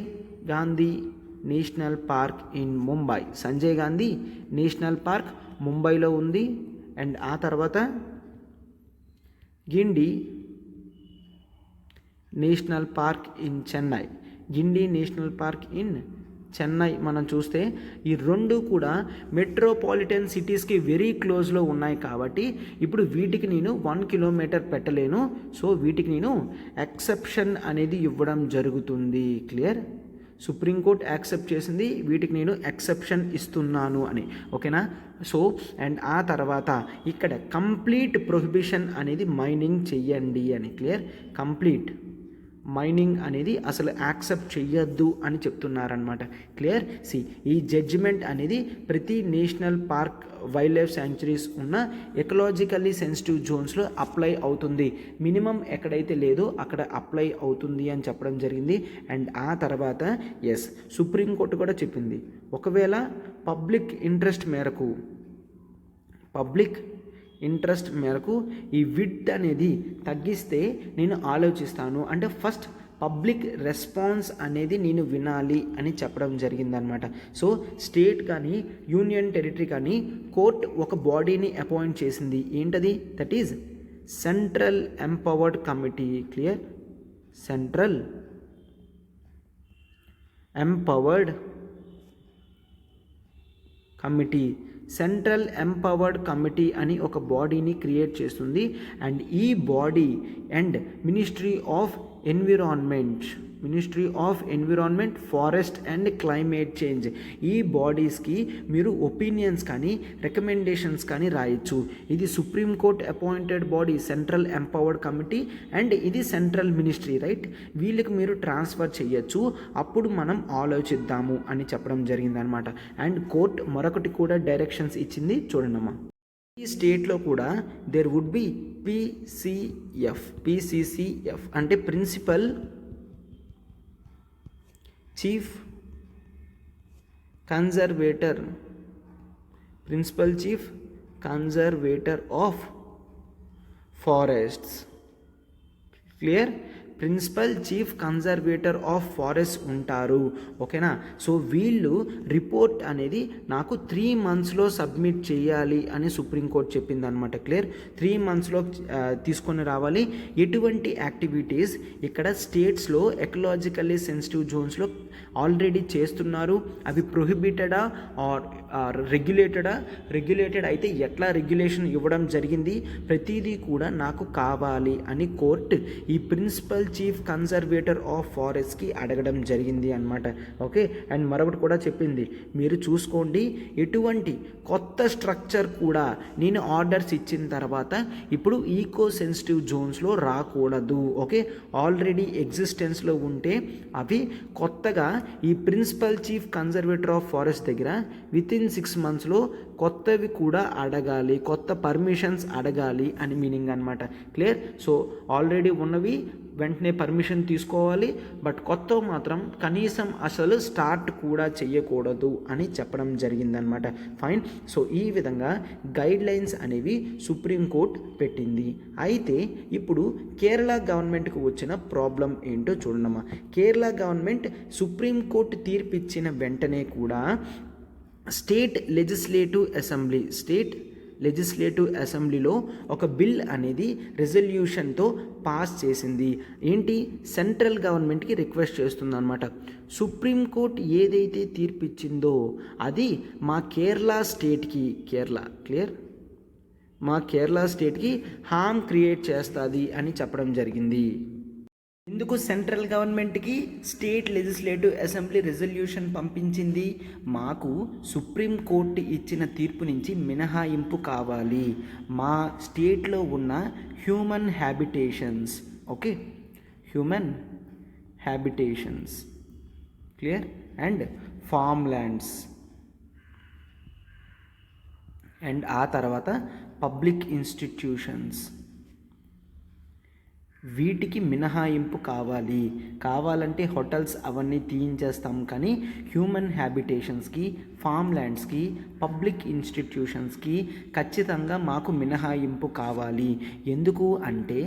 Gandhi national park in Mumbai. Sanjay Gandhi national park ముంబైలో ఉంది. అండ్ ఆ తర్వాత Guindy national park in Chennai, Guindy national park in Chennai మనం చూస్తే ఈ రెండు కూడా మెట్రోపాలిటన్ సిటీస్కి వెరీ క్లోజ్లో ఉన్నాయి కాబట్టి ఇప్పుడు వీటికి నేను 1 కిలోమీటర్ పెట్టలేను. సో వీటికి నేను ఎక్సెప్షన్ అనేది ఇవ్వడం జరుగుతుంది, క్లియర్. సుప్రీంకోర్టు యాక్సెప్ట్ చేసింది, వీటికి నేను ఎక్సెప్షన్ ఇస్తున్నాను అని, ఓకేనా. సో అండ్ ఆ తర్వాత ఇక్కడ కంప్లీట్ ప్రొహిబిషన్ అనేది మైనింగ్ చెయ్యండి అని, క్లియర్. కంప్లీట్ మైనింగ్ అనేది అసలు యాక్సెప్ట్ చెయ్యొద్దు అని చెప్తున్నారనమాట, క్లియర్. ఈ జడ్జిమెంట్ అనేది ప్రతి national park, wild life sanctuaries ఉన్న ఎకలాజికల్లీ సెన్సిటివ్ జోన్స్లో అప్లై అవుతుంది. మినిమం ఎక్కడైతే లేదో అక్కడ అప్లై అవుతుంది అని చెప్పడం జరిగింది. అండ్ ఆ తర్వాత సుప్రీంకోర్టు కూడా చెప్పింది, ఒకవేళ పబ్లిక్ ఇంట్రెస్ట్ మేరకు ఈ విడ్త్ అనేది తగ్గిస్తే నేను ఆలోచిస్తాను, అంటే ఫస్ట్ పబ్లిక్ రెస్పాన్స్ అనేది నేను వినాలి అని చెప్పడం జరిగిందనమాట. సో స్టేట్ కానీ యూనియన్ టెరిటరీ కానీ కోర్ట్ ఒక బాడీని అపాయింట్ చేసింది, ఏంటది, that is central empowered committee, clear. Central empowered committee అని ఒక బాడీని క్రియేట్ చేస్తుంది. అండ్ ఈ body and ministry of environment, forest and climate change, ఈ బాడీస్కి మీరు ఒపీనియన్స్ కానీ రికమెండేషన్స్ కానీ రాయొచ్చు. ఇది supreme court appointed body central empowered committee and ఇది సెంట్రల్ మినిస్ట్రీ, రైట్. వీళ్ళకి మీరు ట్రాన్స్ఫర్ చేయొచ్చు, అప్పుడు మనం ఆలోచిద్దాము అని చెప్పడం జరిగిందనమాట. అండ్ కోర్ట్ మరొకటి కూడా డైరెక్షన్స్ ఇచ్చింది, చూడండమ్మా. ఈ స్టేట్లో కూడా దేర్ వుడ్ బి పీసీసీఎఫ్ అంటే principal chief conservator of forests, clear. Principal chief conservator of forest ఉంటారు. ఓకేనా. సో వీళ్ళు రిపోర్ట్ అనేది నాకు 3 monthsలో సబ్మిట్ చేయాలి అని సుప్రీంకోర్టు చెప్పింది అనమాట. క్లియర్. 3 monthsలో తీసుకొని రావాలి. ఎటువంటి యాక్టివిటీస్ ఇక్కడ స్టేట్స్లో ఎకలాజికల్లీ సెన్సిటివ్ జోన్స్లో ఆల్రెడీ చేస్తున్నారు, అవి ప్రొహిబిటెడా ఆర్ రెగ్యులేటెడ్ అయితే ఎట్లా రెగ్యులేషన్ ఇవ్వడం జరిగింది, ప్రతిదీ కూడా నాకు కావాలి అని కోర్టు ఈ ప్రిన్సిపల్ చీఫ్ కన్జర్వేటర్ ఆఫ్ ఫారెస్ట్కి అడగడం జరిగింది అనమాట. ఓకే. అండ్ మరొకటి కూడా చెప్పింది, మీరు చూసుకోండి, ఎటువంటి కొత్త స్ట్రక్చర్ కూడా నేను ఆర్డర్స్ ఇచ్చిన తర్వాత ఇప్పుడు ఈకో సెన్సిటివ్ జోన్స్లో రాకూడదు. ఓకే. ఆల్రెడీ ఎగ్జిస్టెన్స్లో ఉంటే అవి కొత్తగా ఈ principal chief conservator of forest దగ్గర వితిన్ 6 monthsలో కొత్తవి కూడా అడగాలి, కొత్త పర్మిషన్స్ అడగాలి అని మీనింగ్ అనమాట. క్లియర్. సో ఆల్రెడీ ఉన్నవి వెంటనే పర్మిషన్ తీసుకోవాలి, బట్ కొత్తవి మాత్రం కనీసం అసలు స్టార్ట్ కూడా చేయకూడదు అని చెప్పడం జరిగిందనమాట. ఫైన్. సో ఈ విధంగా గైడ్ లైన్స్ అనేవి సుప్రీంకోర్టు పెట్టింది. అయితే ఇప్పుడు కేరళ గవర్నమెంట్కి వచ్చిన ప్రాబ్లం ఏంటో చూడమ్మా. కేరళ గవర్నమెంట్ సుప్రీంకోర్టు తీర్పిచ్చిన వెంటనే కూడా స్టేట్ లెజిస్లేటివ్ అసెంబ్లీలో ఒక బిల్ అనేది రెజల్యూషన్తో పాస్ చేసింది. ఏంటి, సెంట్రల్ గవర్నమెంట్కి రిక్వెస్ట్ చేస్తుంది అనమాట. సుప్రీంకోర్టు ఏదైతే తీర్పిచ్చిందో అది మా కేరళ స్టేట్కి హామ్ క్రియేట్ చేస్తుంది అని చెప్పడం జరిగింది. ఇందుకు సెంట్రల్ గవర్నమెంట్కి స్టేట్ లెజిస్లేటివ్ అసెంబ్లీ రెజల్యూషన్ పంపించింది, మాకు సుప్రీంకోర్టు ఇచ్చిన తీర్పు నుంచి మినహాయింపు కావాలి, మా స్టేట్లో ఉన్న human habitations clear, and farm lands, and ఆ తర్వాత పబ్లిక్ ఇన్స్టిట్యూషన్స్, వీటికి మినహాయింపు కావాలంటే హోటల్స్ అవన్నీ తీయించేస్తాం, కానీ హ్యూమన్ హ్యాబిటేషన్స్కి, ఫార్మ్ ల్యాండ్స్కి, పబ్లిక్ ఇన్స్టిట్యూషన్స్కి ఖచ్చితంగా మాకు మినహాయింపు కావాలి. ఎందుకు అంటే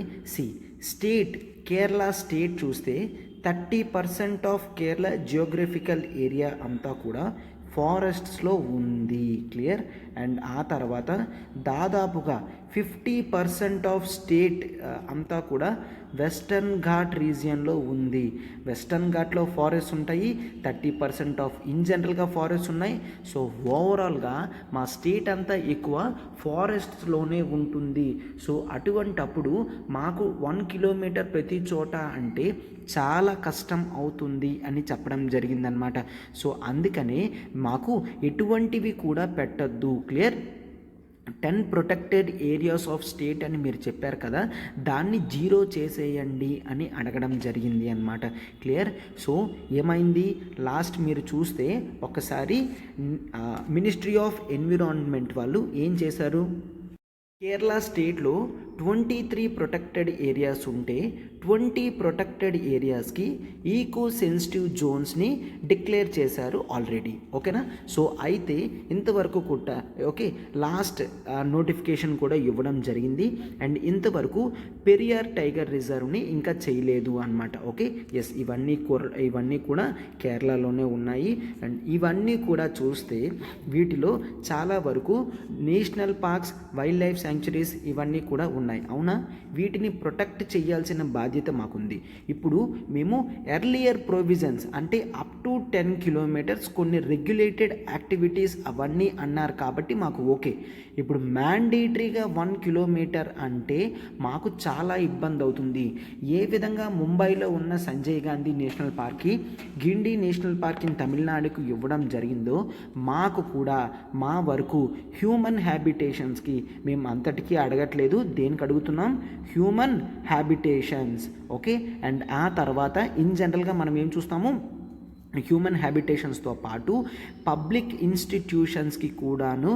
కేరళ స్టేట్ చూస్తే 30% ఆఫ్ కేరళ జియోగ్రఫికల్ ఏరియా అంతా కూడా ఫారెస్ట్స్లో ఉంది. క్లియర్. అండ్ ఆ తర్వాత దాదాపుగా 50% ఆఫ్ స్టేట్ అంతా కూడా వెస్టర్న్ ఘాట్ రీజియన్లో ఉంది. వెస్టర్న్ ఘాట్లో ఫారెస్ట్ ఉంటాయి, 30% ఆఫ్ ఇన్ జనరల్గా ఫారెస్ట్ ఉన్నాయి. సో ఓవరాల్గా మా స్టేట్ అంతా ఎక్కువ ఫారెస్ట్స్లోనే ఉంటుంది. సో అటువంటప్పుడు మాకు 1 kilometer ప్రతి చోట అంటే చాలా కష్టం అవుతుంది అని చెప్పడం జరిగిందనమాట. సో అందుకనే మాకు ఎటువంటివి కూడా పెట్టద్దు. Clear. 10 protected areas of state అని మీరు చెప్పారు కదా, దాన్ని 0 చేసేయండి అని అడగడం జరిగింది అన్నమాట. క్లియర్. సో ఏమైంది, లాస్ట్ మీరు చూస్తే ఒకసారి మినిస్ట్రీ ఆఫ్ ఎన్విరాన్మెంట్ వాళ్ళు ఏం చేశారు, కేరళ స్టేట్లో 23 ప్రొటెక్టెడ్ ఏరియాస్ ఉంటే 20 ప్రొటెక్టెడ్ ఏరియాస్కి ఈకో సెన్సిటివ్ జోన్స్ని డిక్లేర్ చేశారు ఆల్రెడీ. ఓకేనా. సో అయితే ఇంతవరకు కూడా లాస్ట్ నోటిఫికేషన్ కూడా ఇవ్వడం జరిగింది. అండ్ ఇంతవరకు పెరియార్ టైగర్ రిజర్వ్ని ఇంకా చేయలేదు అనమాట. ఓకే. ఎస్, ఇవన్నీ కూడా కేరళలోనే ఉన్నాయి. అండ్ ఇవన్నీ కూడా చూస్తే వీటిలో చాలా వరకు national parks, wild life sanctuaries ఇవన్నీ కూడా ఉన్నాయి. అవునా. వీటిని ప్రొటెక్ట్ చేయాల్సిన బాధ్యత మాకుంది. ఇప్పుడు మేము ఎర్లియర్ ప్రొవిజన్స్ అంటే అప్ టు 10 kilometers కొన్ని రెగ్యులేటెడ్ యాక్టివిటీస్ అవన్నీ అన్నారు కాబట్టి మాకు ఓకే. ఇప్పుడు మ్యాండేటరీగా 1 kilometer అంటే మాకు చాలా ఇబ్బంది అవుతుంది. ఏ విధంగా ముంబైలో ఉన్న సంజయ్ గాంధీ నేషనల్ పార్క్కి, గిండి నేషనల్ పార్క్ ఇన్ తమిళనాడుకు ఇవ్వడం జరిగిందో మాకు కూడా మా వరకు హ్యూమన్ హ్యాబిటేషన్స్కి మేము అంతటికీ అడగట్లేదు, దేనికి అడుగుతున్నాం, హ్యూమన్ హ్యాబిటేషన్స్. ఓకే. అండ్ ఆ తర్వాత ఇన్ జనరల్గా మనం ఏం చూస్తాము, హ్యూమన్ హ్యాబిటేషన్స్తో పాటు పబ్లిక్ ఇన్స్టిట్యూషన్స్కి కూడాను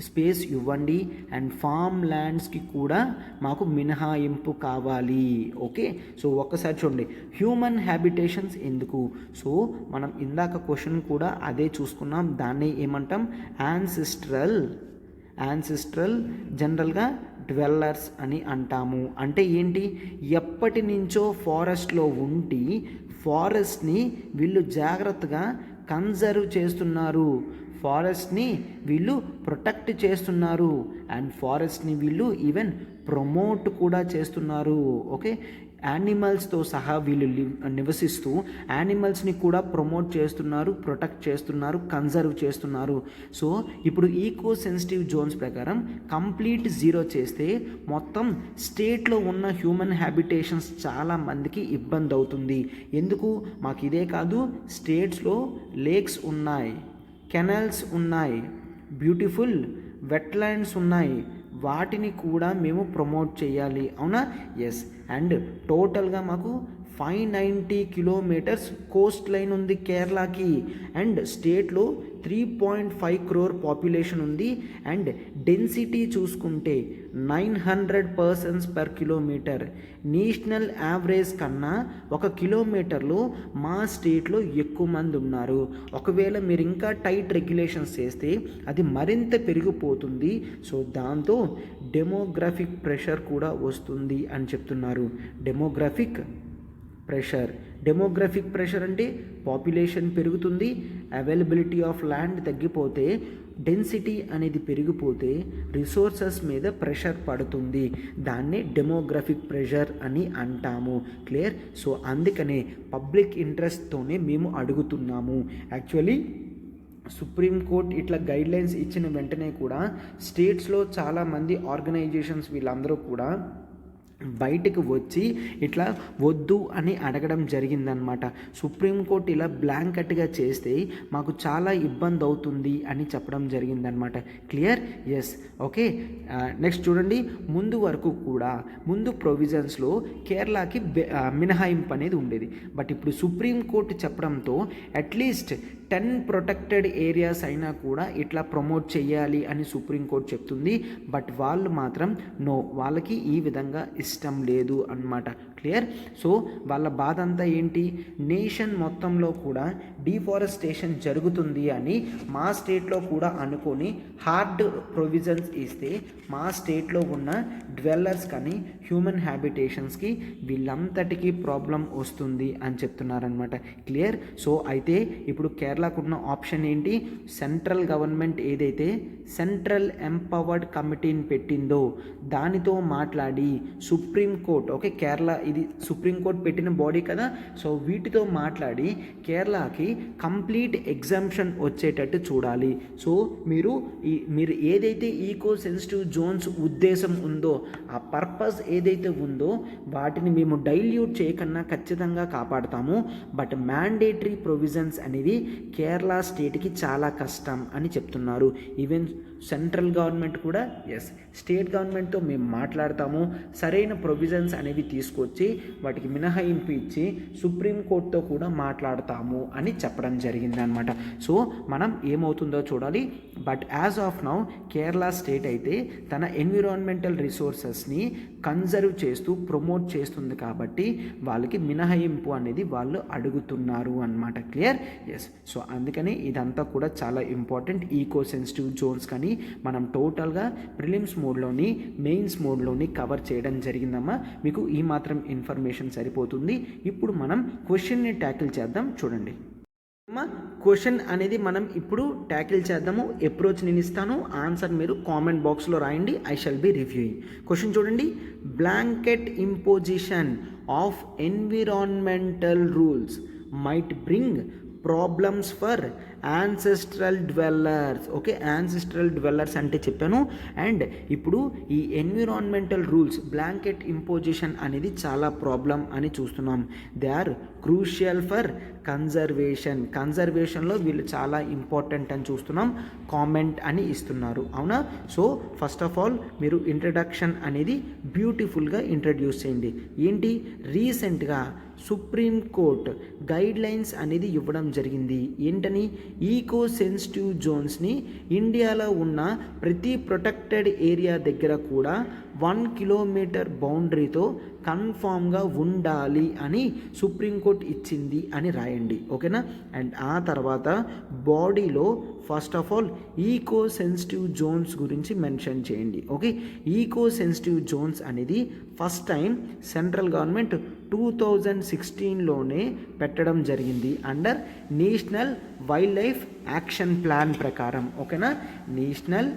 స్పేస్ ఇవ్వండి, అండ్ ఫార్మ్ ల్యాండ్స్కి కూడా మాకు మినహాయింపు కావాలి. ఓకే. సో ఒక్కసారి చూడండి, హ్యూమన్ హ్యాబిటేషన్స్ ఎందుకు, సో మనం ఇందాక క్వశ్చన్ కూడా అదే చూసుకున్నాం, దాన్ని ఏమంటాం, యాన్సిస్ట్రల్ యాన్సిస్ట్రల్ జనరల్గా డ్వెల్లర్స్ అని అంటాము. అంటే ఏంటి, ఎప్పటి నుంచో ఫారెస్ట్లో ఉండి ఫారెస్ట్ని వీళ్ళు జాగ్రత్తగా కన్జర్వ్ చేస్తున్నారు, ఫారెస్ట్ని వీళ్ళు ప్రొటెక్ట్ చేస్తున్నారు, అండ్ ఫారెస్ట్ని వీళ్ళు ఈవెన్ ప్రమోట్ కూడా చేస్తున్నారు. ఓకే, యానిమల్స్తో సహా వీళ్ళు నివసిస్తూ యానిమల్స్ని కూడా ప్రమోట్ చేస్తున్నారు, ప్రొటెక్ట్ చేస్తున్నారు, కన్జర్వ్ చేస్తున్నారు. సో ఇప్పుడు ఈకో సెన్సిటివ్ జోన్స్ ప్రకారం కంప్లీట్ జీరో చేస్తే మొత్తం స్టేట్లో ఉన్న హ్యూమన్ హ్యాబిటేషన్స్ చాలా మందికి ఇబ్బంది అవుతుంది. ఎందుకు, మాకు ఇదే కాదు, స్టేట్స్లో లేక్స్ ఉన్నాయి, కెనాల్స్ ఉన్నాయి, బ్యూటిఫుల్ వెట్లాండ్స్ ఉన్నాయి, వాటిని కూడా మేము ప్రమోట్ చేయాలి, అవునా? ఎస్. అండ్ టోటల్గా మాకు 590 కిలోమీటర్స్ కోస్ట్ లైన్ ఉంది కేరళకి, అండ్ స్టేట్లో 3.5 crore పాపులేషన్ ఉంది, అండ్ డెన్సిటీ చూసుకుంటే 900 persons per kilometer. National average కన్నా 1 కిలోమీటర్లో మా స్టేట్లో ఎక్కువ మంది ఉన్నారు. ఒకవేళ మీరు ఇంకా టైట్ రెగ్యులేషన్స్ చేస్తే అది మరింత పెరిగిపోతుంది. సో దాంతో డెమోగ్రఫిక్ ప్రెషర్ కూడా వస్తుంది అని చెప్తున్నారు. డెమోగ్రఫిక్ ప్రెషర్ అంటే పాపులేషన్ పెరుగుతుంది, అవైలబిలిటీ ఆఫ్ ల్యాండ్ తగ్గిపోతే, డెన్సిటీ అనేది పెరిగిపోతే రిసోర్సెస్ మీద ప్రెషర్ పడుతుంది. దాన్నే డెమోగ్రఫిక్ ప్రెషర్ అని అంటాము. క్లియర్? సో అందుకనే పబ్లిక్ ఇంట్రెస్ట్తోనే మేము అడుగుతున్నాము. యాక్చువల్లీ సుప్రీంకోర్టు ఇట్లా గైడ్లైన్స్ ఇచ్చిన వెంటనే కూడా స్టేట్స్లో చాలామంది ఆర్గనైజేషన్స్ వీళ్ళందరూ కూడా బయటకు వచ్చి ఇట్లా వద్దు అని అడగడం జరిగిందనమాట. సుప్రీంకోర్టు ఇలా బ్లాంకెట్గా చేస్తే మాకు చాలా ఇబ్బంది అవుతుంది అని చెప్పడం జరిగిందనమాట. క్లియర్? ఎస్. ఓకే, నెక్స్ట్ చూడండి. ముందు ప్రొవిజన్స్లో కేరళకి మినహాయింపు అనేది ఉండేది. బట్ ఇప్పుడు సుప్రీంకోర్టు చెప్పడంతో అట్లీస్ట్ 10 ప్రొటెక్టెడ్ ఏరియాస్ అయినా కూడా ఇట్లా ప్రమోట్ చేయాలి అని సుప్రీంకోర్టు చెప్తుంది. బట్ వాళ్ళు మాత్రం నో, వాళ్ళకి ఈ విధంగా ఇష్టం లేదు అన్నమాట. క్లియర్? సో వాళ్ళ బాధ అంతా ఏంటి, నేషన్ మొత్తంలో కూడా డిఫారెస్టేషన్ జరుగుతుంది అని మా స్టేట్లో కూడా అనుకొని హార్డ్ ప్రొవిజన్స్ ఇస్తే మా స్టేట్లో ఉన్న డ్వెల్లర్స్ కానీ హ్యూమన్ హ్యాబిటేషన్స్కి వీళ్ళంతటికీ ప్రాబ్లం వస్తుంది అని చెప్తున్నారనమాట. క్లియర్? సో అయితే ఇప్పుడు కేరళకున్న ఆప్షన్ ఏంటి, సెంట్రల్ గవర్నమెంట్ ఏదైతే సెంట్రల్ ఎంపవర్డ్ కమిటీని పెట్టిందో దానితో మాట్లాడి సుప్రీంకోర్టు, ఓకే కేరళ ఇది సుప్రీంకోర్టు పెట్టిన బాడీ కదా, సో వీటితో మాట్లాడి కేరళకి కంప్లీట్ ఎగ్జామ్షన్ వచ్చేటట్టు చూడాలి. సో మీరు ఏదైతే ఈకో సెన్సిటివ్ జోన్స్ ఉద్దేశం ఉందో, ఆ పర్పస్ ఏదైతే ఉందో వాటిని మేము డైల్యూట్ చేయకుండా ఖచ్చితంగా కాపాడుతాము. బట్ మ్యాండేటరీ ప్రొవిజన్స్ అనేది కేరళ స్టేట్కి చాలా కష్టం అని చెప్తున్నారు. ఈవెన్ సెంట్రల్ గవర్నమెంట్ కూడా ఎస్, స్టేట్ గవర్నమెంట్తో మేము మాట్లాడతాము, సరైన ప్రొవిజన్స్ అనేవి తీసుకొచ్చి వాటికి మినహాయింపు ఇచ్చి సుప్రీంకోర్టుతో కూడా మాట్లాడతాము అని చెప్పడం జరిగిందనమాట. సో మనం ఏమవుతుందో చూడాలి. But as of now Kerala state అయితే తన ఎన్విరాన్మెంటల్ రిసోర్సెస్ని కన్జర్వ్ చేస్తూ ప్రమోట్ చేస్తుంది కాబట్టి వాళ్ళకి మినహాయింపు అనేది వాళ్ళు అడుగుతున్నారు అన్నమాట. క్లియర్? ఎస్. సో అందుకని ఇదంతా కూడా చాలా ఇంపార్టెంట్. ఈకో సెన్సిటివ్ జోన్స్ కానీ మనం టోటల్గా ప్రిలిమ్స్ మోడ్లోని మెయిన్స్ మోడ్లోని కవర్ చేయడం జరిగిందమ్మా. మీకు ఈ మాత్రం ఇన్ఫర్మేషన్ సరిపోతుంది. ఇప్పుడు మనం క్వశ్చన్ని ట్యాకిల్ చేద్దాం. చూడండి క్వశ్చన్ అనేది మనం ఇప్పుడు ట్యాకిల్ చేద్దాము. అప్రోచ్ నేను ఇస్తాను, ఆన్సర్ మీరు కామెంట్ బాక్స్లో రాయండి. I shall be reviewing. Question చూడండి. Blanket imposition of environmental rules might bring problems for ancestral dwellers. Okay, ancestral dwellers అంటే చెప్పాను. అండ్ ఇప్పుడు ఈ ఎన్విరాన్మెంటల్ రూల్స్ బ్లాంకెట్ ఇంపోజిషన్ అనేది చాలా ప్రాబ్లం అని చూస్తున్నాం. దే ఆర్ క్రూషియల్ ఫర్ కన్జర్వేషన్లో వీళ్ళు చాలా ఇంపార్టెంట్ అని చూస్తున్నాం. కామెంట్ అని ఇస్తున్నారు, అవునా? సో ఫస్ట్ ఆఫ్ ఆల్ మీరు ఇంట్రడక్షన్ అనేది బ్యూటిఫుల్గా ఇంట్రడ్యూస్ చేయండి. ఏంటి, రీసెంట్గా సుప్రీంకోర్టు గైడ్ లైన్స్ అనేది ఇవ్వడం జరిగింది. ఏంటని, ఈకో సెన్సిటివ్ జోన్స్ని ఇండియాలో ఉన్న ప్రతి ప్రొటెక్టెడ్ ఏరియా దగ్గర కూడా 1 కిలోమీటర్ బౌండరీతో కన్ఫామ్గా ఉండాలి అని సుప్రీంకోర్టు ఇచ్చింది అని రాయండి, ఓకేనా. అండ్ ఆ తర్వాత బాడీలో first of all eco sensitive zones గురించి మెన్షన్ చేయండి, ఓకే. ఈకో సెన్సిటివ్ జోన్స్ అనేది ఫస్ట్ టైం సెంట్రల్ గవర్నమెంట్ 2016లోనే పెట్టడం జరిగింది under national wild life action plan ప్రకారం, ఓకేనా. National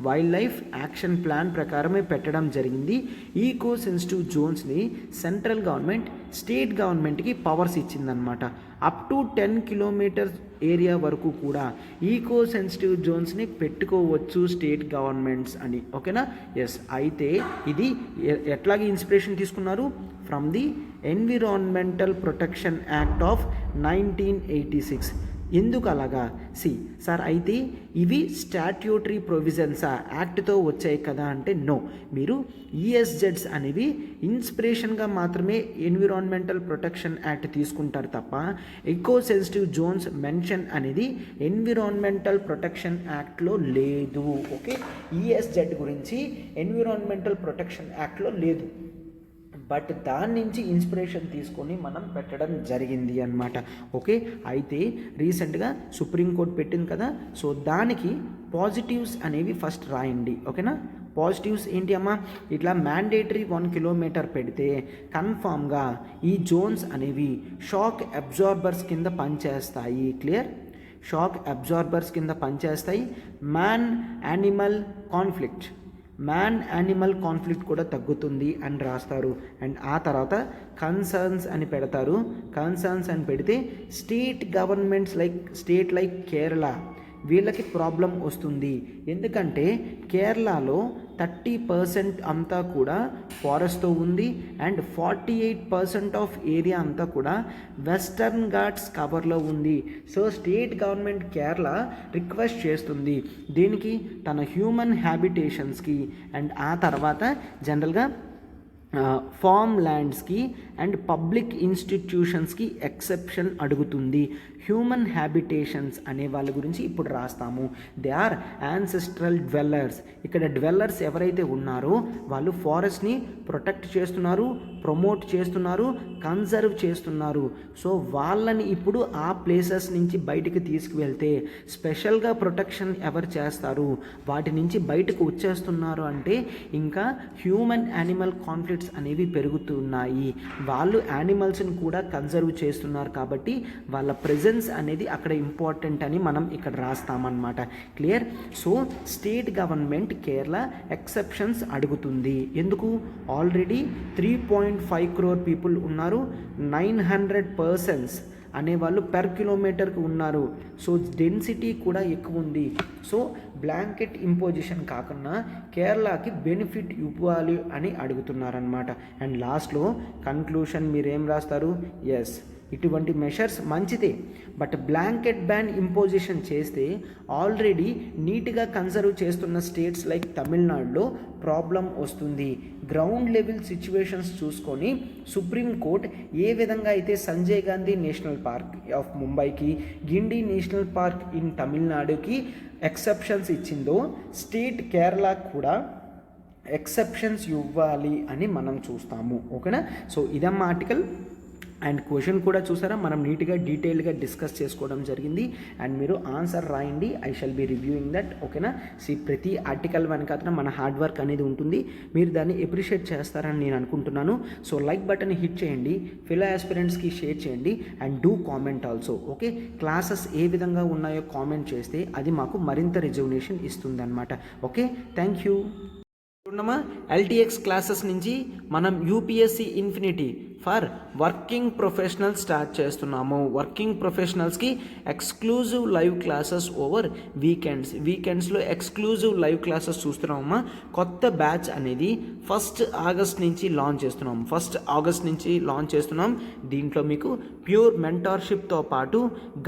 wild life action plan ప్రకారమే పెట్టడం జరిగింది. ఈకో సెన్సిటివ్ జోన్స్ని సెంట్రల్ గవర్నమెంట్ స్టేట్ గవర్నమెంట్కి పవర్స్ ఇచ్చిందనమాట. అప్ టు 10 కిలోమీటర్స్ ఏరియా వరకు కూడా ఈకో సెన్సిటివ్ జోన్స్ని పెట్టుకోవచ్చు స్టేట్ గవర్నమెంట్స్ అని, ఓకేనా. ఎస్, అయితే ఇది ఎట్లాగే ఇన్స్పిరేషన్ తీసుకున్నారు from the environmental protection act of 1986. ఎందుకు అలాగా? సార్ అయితే ఇవి స్టాట్యూటరీ ప్రొవిజన్సా, యాక్ట్తో వచ్చాయి కదా అంటే నో. మీరు ఈఎస్జెడ్స్ అనేవి ఇన్స్పిరేషన్గా మాత్రమే ఎన్విరాన్మెంటల్ ప్రొటెక్షన్ యాక్ట్ తీసుకుంటారు తప్ప ఎకో సెన్సిటివ్ జోన్స్ మెన్షన్ అనేది ఎన్విరాన్మెంటల్ ప్రొటెక్షన్ యాక్ట్లో లేదు, ఓకే. ఈఎస్జెడ్ గురించి ఎన్విరాన్మెంటల్ ప్రొటెక్షన్ యాక్ట్లో లేదు, బట్ దాని నుంచి ఇన్స్పిరేషన్ తీసుకొని మనం పెట్టడం జరిగింది అన్నమాట, ఓకే. అయితే రీసెంట్గా సుప్రీంకోర్టు పెట్టింది కదా, సో దానికి పాజిటివ్స్ అనేవి ఫస్ట్ రాయండి, ఓకేనా. పాజిటివ్స్ ఏంటి అమ్మా? ఇట్లా మ్యాండేటరీ 1 కిలోమీటర్ పెడితే కన్ఫామ్గా ఈ జోన్స్ అనేవి షాక్ అబ్జార్బర్స్ కింద పనిచేస్తాయి, క్లియర్. షాక్ అబ్జార్బర్స్ కింద పనిచేస్తాయి. మ్యాన్ యానిమల్ కాన్ఫ్లిక్ట్ కూడా తగ్గుతుంది అని రాస్తారు. అండ్ ఆ తర్వాత కన్సర్న్స్ అని పెడతారు. కన్సర్న్స్ అని పెడితే స్టేట్ గవర్నమెంట్స్ లైక్ కేరళ వీళ్ళకి ప్రాబ్లం వస్తుంది. ఎందుకంటే కేరళలో 30% అంతా కూడా ఫారెస్ట్తో ఉంది అండ్ 48% ఆఫ్ ఏరియా అంతా కూడా వెస్టర్న్ ఘాట్స్ కవర్లో ఉంది. So state government Kerala request చేస్తుంది దీనికి తన హ్యూమన్ హ్యాబిటేషన్స్కి అండ్ ఆ తర్వాత జనరల్గా ఫార్మ్ ల్యాండ్స్కి అండ్ పబ్లిక్ ఇన్స్టిట్యూషన్స్కి ఎక్సెప్షన్ అడుగుతుంది. హ్యూమన్ హ్యాబిటేషన్స్ అనే వాళ్ళ గురించి ఇప్పుడు రాస్తాము. They are ancestral dwellers. ఇక్కడ డ్వెల్లర్స్ ఎవరైతే ఉన్నారో వాళ్ళు ఫారెస్ట్ని ప్రొటెక్ట్ చేస్తున్నారు, ప్రమోట్ చేస్తున్నారు, కన్జర్వ్ చేస్తున్నారు. సో వాళ్ళని ఇప్పుడు ఆ ప్లేసెస్ నుంచి బయటికి తీసుకువెళ్తే స్పెషల్గా ప్రొటెక్షన్ ఎవరు చేస్తారు, వాటి నుంచి బయటకు వచ్చేస్తున్నారు అంటే ఇంకా హ్యూమన్ యానిమల్ కాన్ఫ్లిక్ట్స్ అనేవి పెరుగుతున్నాయి. వాళ్ళు యానిమల్స్ని కూడా కన్జర్వ్ చేస్తున్నారు కాబట్టి వాళ్ళ ప్రెజెన్స్ అనేది అక్కడ ఇంపార్టెంట్ అని మనం ఇక్కడ రాస్తామన్నమాట, క్లియర్. So state government Kerala exceptions అడుగుతుంది. ఎందుకు? ఆల్రెడీ 3.5 crore పీపుల్ ఉన్నారు, 900 persons అనేవాళ్ళు పెర్ కిలోమీటర్కి ఉన్నారు. సో డెన్సిటీ కూడా ఎక్కువ ఉంది. సో బ్లాంకెట్ ఇంపోజిషన్ కాకుండా కేరళకి బెనిఫిట్ ఇవ్వాలి అని అడుగుతున్నారనమాట. అండ్ లాస్ట్లో కన్క్లూషన్ మీరేం రాస్తారు? ఎస్, ఇటువంటి మెషర్స్ మంచిదే, బట్ బ్లాంకెట్ బ్యాన్ ఇంపోజిషన్ చేస్తే ఆల్రెడీ నీట్గా కన్సర్వ్ చేస్తున్న స్టేట్స్ లైక్ తమిళనాడులో ప్రాబ్లం వస్తుంది. గ్రౌండ్ లెవెల్ సిచ్యువేషన్స్ చూసుకొని సుప్రీంకోర్టు ఏ విధంగా అయితే Sanjay Gandhi national park of ముంబైకి, గిండి నేషనల్ పార్క్ ఇన్ తమిళనాడుకి ఎక్సెప్షన్స్ ఇచ్చిందో స్టేట్ కేరళ కూడా ఎక్సెప్షన్స్ ఇవ్వాలి అని మనం చూస్తాము, ఓకేనా. సో ఇదమ్మా ఆర్టికల్. అండ్ క్వశ్చన్ కూడా చూసారా, మనం నీట్గా డీటెయిల్గా డిస్కస్ చేసుకోవడం జరిగింది. అండ్ మీరు ఆన్సర్ రాయండి, I shall be reviewing that, ఓకేనా. ప్రతి ఆర్టికల్ వెనకాల మన హార్డ్ వర్క్ అనేది ఉంటుంది, మీరు దాన్ని అప్రిషియేట్ చేస్తారని నేను అనుకుంటున్నాను. సో లైక్ బటన్ హిట్ చేయండి, ఫెలో ఆస్పిరెంట్స్కి షేర్ చేయండి and do comment also, okay. Classes ఏ విధంగా ఉన్నాయో కామెంట్ చేస్తే అది మాకు మరింత రిజర్వేషన్ ఇస్తుంది అనమాట, ఓకే. Thank you. చూడమ్మా, ఎల్టీఎక్స్ క్లాసెస్ నుంచి మనం UPSC infinity for working professional start చేస్తున్నాము. వర్కింగ్ ప్రొఫెషనల్స్కి ఎక్స్క్లూజివ్ లైవ్ క్లాసెస్ ఓవర్ వీకెండ్స్లో ఎక్స్క్లూజివ్ లైవ్ క్లాసెస్ చూస్తున్నామమ్మా. కొత్త బ్యాచ్ అనేది 1st August నుంచి లాంచ్ చేస్తున్నాం. దీంట్లో మీకు ప్యూర్ మెంటార్షిప్తో పాటు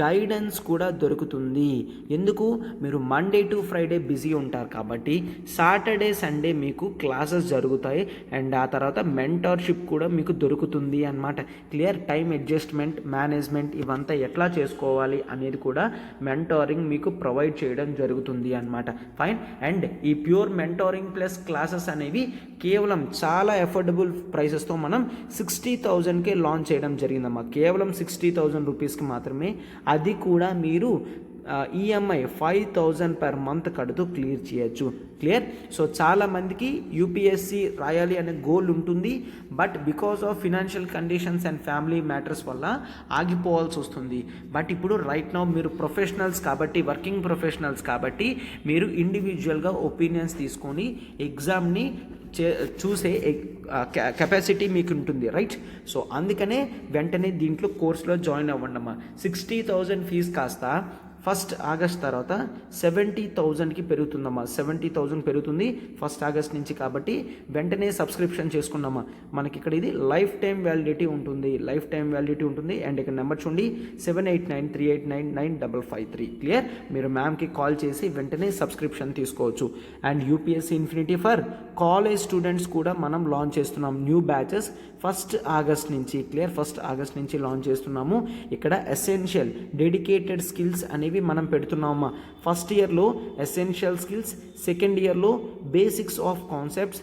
గైడెన్స్ కూడా దొరుకుతుంది. ఎందుకు? మీరు మండే టు ఫ్రైడే బిజీ ఉంటారు కాబట్టి సాటర్డే సండే మీకు క్లాసెస్ జరుగుతాయి అండ్ ఆ తర్వాత మెంటార్షిప్ కూడా మీకు దొరుకుతుంది పెడుతుంది అన్నమాట. క్లియర్. టైం అడ్జస్ట్మెంట్, మేనేజ్మెంట్ ఇవంతా ఎట్లా చేసుకోవాలి అనేది కూడా మెంటారింగ్ మీకు ప్రొవైడ్ చేయడం జరుగుతుంది అన్నమాట. ఫైన్. అండ్ ఈ ప్యూర్ మెంటారింగ్ ప్లస్ క్లాసెస్ అనేవి కేవలం చాలా అఫోర్డబుల్ ప్రైసెస్తో మనం 60,000కే లాంచ్ చేయడం జరిగిందమ్మా. కేవలం 60,000 రూపీస్కి మాత్రమే. అది కూడా మీరు ఈఎంఐ 5,000 per month కడుతూ క్లియర్ చేయొచ్చు. క్లియర్. సో చాలామందికి యూపీఎస్సి రాయాలి అనే గోల్ ఉంటుంది, but because of financial conditions and family matters వల్ల ఆగిపోవాల్సి వస్తుంది. బట్ ఇప్పుడు రైట్ నౌ మీరు ప్రొఫెషనల్స్ కాబట్టి, వర్కింగ్ ప్రొఫెషనల్స్ కాబట్టి మీరు ఇండివిజువల్గా ఒపీనియన్స్ తీసుకొని ఎగ్జామ్ని చూసే కెపాసిటీ మీకు ఉంటుంది. రైట్. సో అందుకనే వెంటనే దీంట్లో కోర్సులో జాయిన్ అవ్వండి అమ్మా. 60,000 ఫీజు కాస్త 1st ఆగస్ట్ తర్వాత 70,000కి పెరుగుతుందమ్మా. 70,000 పెరుగుతుంది 1st ఆగస్ట్ నుంచి. కాబట్టి వెంటనే సబ్స్క్రిప్షన్ చేసుకున్నామా. మనకి ఇక్కడ ఇది లైఫ్ టైం వ్యాలిడిటీ ఉంటుంది. అండ్ ఇక్కడ నెంబర్ చూడండి 7893899553. క్లియర్. మీరు మ్యామ్కి కాల్ చేసి వెంటనే సబ్స్క్రిప్షన్ తీసుకోవచ్చు. And UPSC infinity for college students కూడా మనం లాంచ్ చేస్తున్నాం. న్యూ బ్యాచెస్ 1st ఆగస్ట్ నుంచి. క్లియర్. 1st ఆగస్ట్ నుంచి లాంచ్ చేస్తున్నాము. ఇక్కడ ఎసెన్షియల్ డెడికేటెడ్ స్కిల్స్ అనేవి మనం పెడుతున్నామా. ఫస్ట్ ఇయర్లో ఎసెన్షియల్ స్కిల్స్, సెకండ్ ఇయర్లో బేసిక్స్ ఆఫ్ కాన్సెప్ట్స్,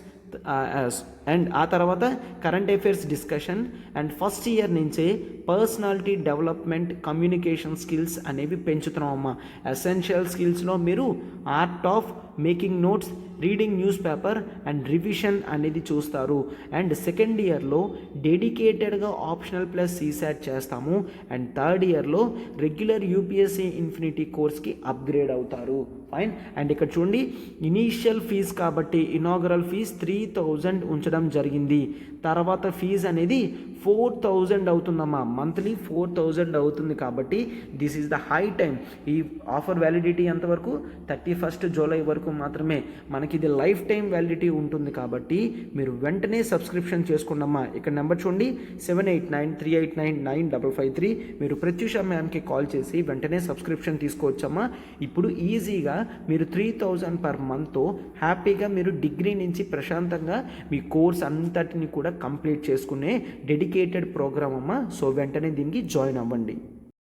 అండ్ ఆ తర్వాత current affairs discussion, and first year నుంచే పర్సనాలిటీ డెవలప్మెంట్, కమ్యూనికేషన్ స్కిల్స్ అనేవి పెంచుతున్నామమ్మా. ఎసెన్షియల్ స్కిల్స్లో మీరు art of making notes, reading news paper and revision అనేది చూస్తారు. అండ్ సెకండ్ ఇయర్లో డెడికేటెడ్గా ఆప్షనల్ ప్లస్ సీసాట్ చేస్తాము. అండ్ థర్డ్ ఇయర్లో రెగ్యులర్ యూపీఎస్సీ ఇన్ఫినిటీ కోర్స్కి అప్గ్రేడ్ అవుతారు. ఫైన్. అండ్ ఇక్కడ చూడండి ఇనీషియల్ ఫీజ్ కాబట్టి ఇనాగరల్ ఫీజ్ 3,000 ఉంచడం జరిగింది. తర్వాత ఫీజు అనేది 4,000 అవుతుందమ్మా. మంత్లీ 4,000 అవుతుంది. కాబట్టి this is the high time. ఈ ఆఫర్ వ్యాలిడిటీ ఎంతవరకు 31st జూలై వరకు మాత్రమే. మనకి ఇది లైఫ్ టైం వ్యాలిడిటీ ఉంటుంది. కాబట్టి మీరు వెంటనే సబ్స్క్రిప్షన్ చేసుకోండమ్మా. ఇక్కడ నెంబర్ చూడండి 7893899553. మీరు ప్రత్యూష మ్యామ్కి కాల్ చేసి వెంటనే సబ్స్క్రిప్షన్ తీసుకోవచ్చమ్మా. ఇప్పుడు ఈజీగా మీరు 3,000 per monthతో హ్యాపీగా మీరు డిగ్రీ నుంచి ప్రశాంతంగా మీ కోర్స్ అంతటిని కూడా కంప్లీట్ చేసుకునే డెడికేటెడ్ ప్రోగ్రామ్ అమ్మా. సో వెంటనే దీనికి జాయిన్ అవ్వండి.